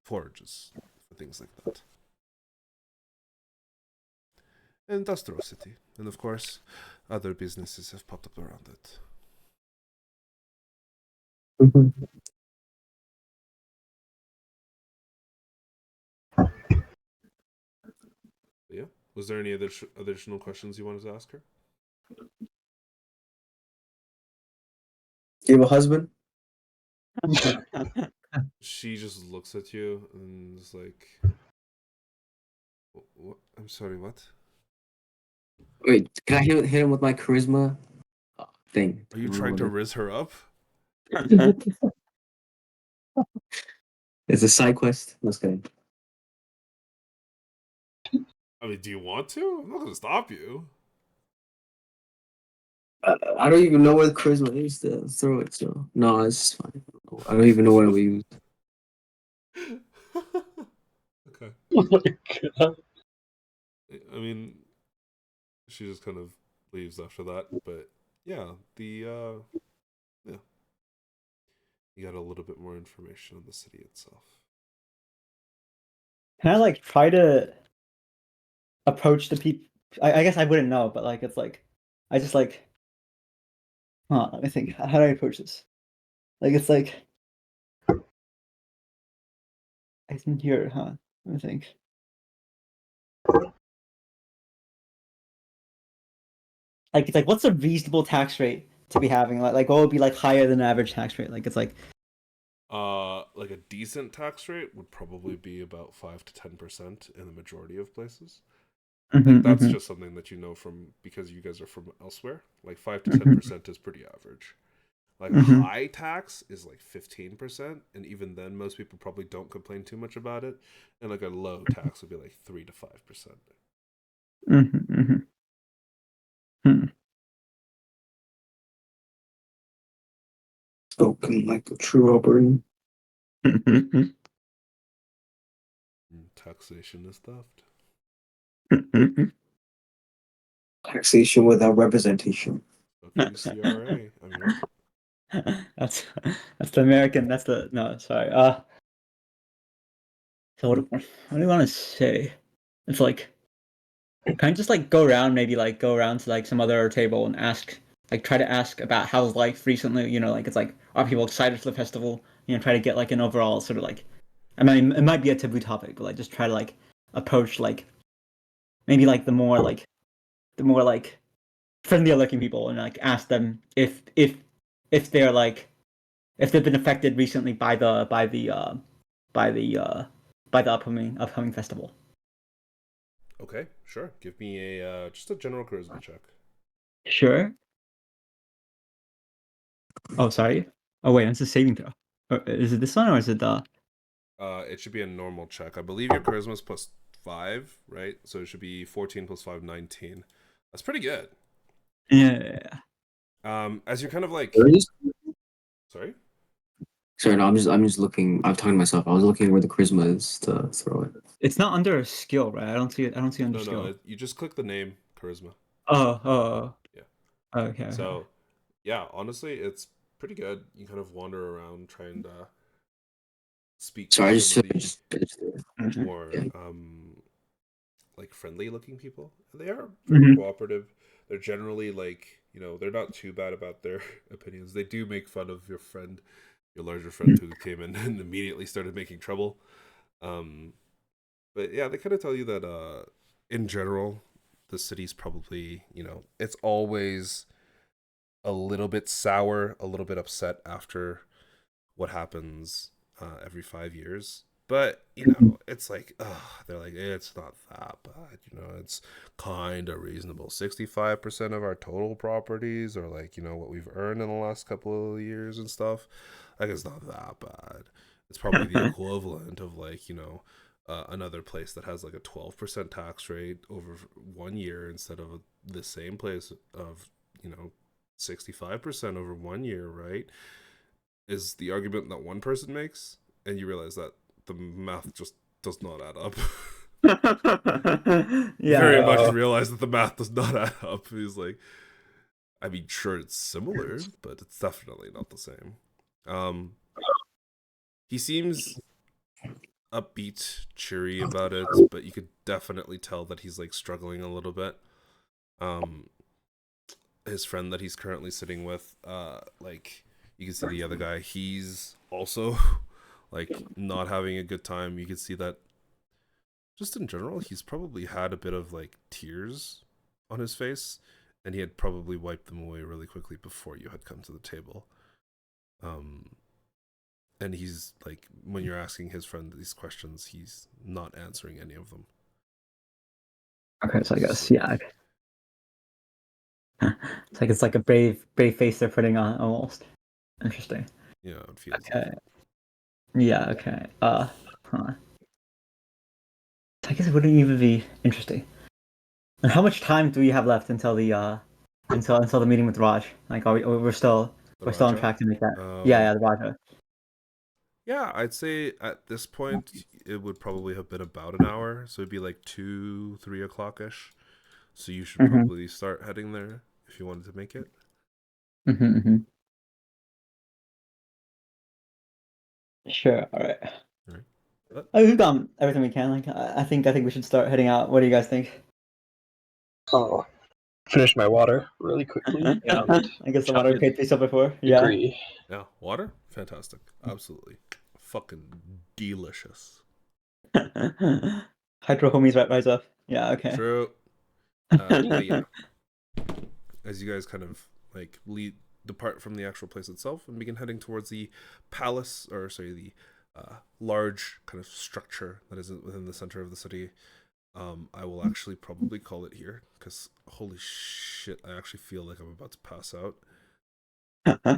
forges, for things like that. Industrial city, and of course, other businesses have popped up around it. Yeah. Was there any other additional questions you wanted to ask her? You have a husband? she just looks at you and is like, what? I'm sorry, what? Wait, can I hit him with my charisma thing? Are you trying to riz her up? It's a side quest. Let's go. I mean, do you want to? I'm not gonna stop you. I don't even know where the charisma is to throw it. So no, it's fine. I don't even know where we use. Okay. Oh my god. I mean, she just kind of leaves after that, but yeah, yeah, you got a little bit more information on the city itself. Can I like try to approach the people? I guess I wouldn't know, but like it's like I just like. Let me think. How do I approach this? Like it's like I can hear, huh? Let me think. Like it's like what's a reasonable tax rate to be having? Like what would be like higher than average tax rate? Like it's like Like a decent tax rate would probably be about 5 to 10% in the majority of places. Like that's just something that you know from because you guys are from elsewhere. Like 5 to 10% is pretty average. Like a high tax is like 15%, and even then most people probably don't complain too much about it. And like a low tax would be like 3 to 5%. Spoken like a true Albertan. Taxation is theft. Taxation without representation. WCRA. I mean, that's the American. That's the no. Sorry. So what do you want to say? It's like, can I just like go around, maybe like go around to like some other table and ask, like try to ask about how's life recently? You know, like it's like are people excited for the festival? You know, try to get like an overall sort of like, I mean, it might be a taboo topic, but like just try to like approach like maybe like the more like friendlier looking people and like ask them if they're like if they've been affected recently by the by the upcoming festival. okay, sure. Give me a just a general charisma check. Sure. Oh, sorry. Oh wait, it's a saving throw. Is it this one or is it the? It should be a normal check. I believe your charisma is plus 5, right? So it should be 14 plus 5, 19. That's pretty good. Yeah. As you're kind of like, There it is. sorry. Sorry, no, I'm just looking. I'm talking to myself. I was looking where the charisma is to throw it. It's not under a skill, right? I don't see it. I don't see under No, skill. no, you just click the name charisma. Oh. Yeah. Okay. So, yeah, honestly, it's pretty good. You kind of wander around trying to speak to Sorry, I some of the just more yeah. like friendly looking people. They are very cooperative. They're generally like, you know, they're not too bad about their opinions. They do make fun of your friend, your larger friend who came in and immediately started making trouble. But yeah, they kind of tell you that in general, the city's probably, you know, it's always a little bit sour, a little bit upset after what happens every 5 years. But you know, it's like, they're like, it's not that bad. You know, it's kind of reasonable. 65% of our total properties are like, you know, what we've earned in the last couple of years and stuff. Like, it's not that bad. It's probably the equivalent of like, you know, another place that has like a 12% tax rate over 1 year instead of the same place of, you know, 65% over 1 year, right? Is the argument that one person makes, and you realize that the math just does not add up. You very much realize that the math does not add up. He's like, I mean, sure, it's similar, but it's definitely not the same. He seems upbeat, cheery about it, but you could definitely tell that he's like struggling a little bit. His friend that he's currently sitting with, like you can see the other guy, he's also like not having a good time. You can see that just in general, he's probably had a bit of like tears on his face, and he had probably wiped them away really quickly before you had come to the table. And he's like, when you're asking his friend these questions, he's not answering any of them. Okay, so I guess yeah. It's like a brave face they're putting on almost. Interesting. Yeah, it feels Okay. like Yeah. Okay. I guess it wouldn't even be interesting. And how much time do we have left until the until the meeting with Raj? Like, we're still The we're still on Raja? track to make that? Um, Yeah, the Raja. Yeah, I'd say at this point it would probably have been about an hour, so it'd be like 2, 3 o'clock ish. So you should Mhm. probably start heading there if you wanted to make it. Mm-hmm. Sure. All right. Right. But We've done everything we can. Like, I think we should start heading out. What do you guys think? Oh, finish my water really quickly. Yeah. I guess the Chug water it. paid yourself before. Yeah. Agree. yeah, water, fantastic, absolutely, fucking delicious. Hydro homies rise up. Yeah. Okay. True. But yeah, as you guys kind of like depart from the actual place itself and begin heading towards the palace, or sorry, the large kind of structure that is within the center of the city. I will actually probably call it here because holy shit, I actually feel like I'm about to pass out.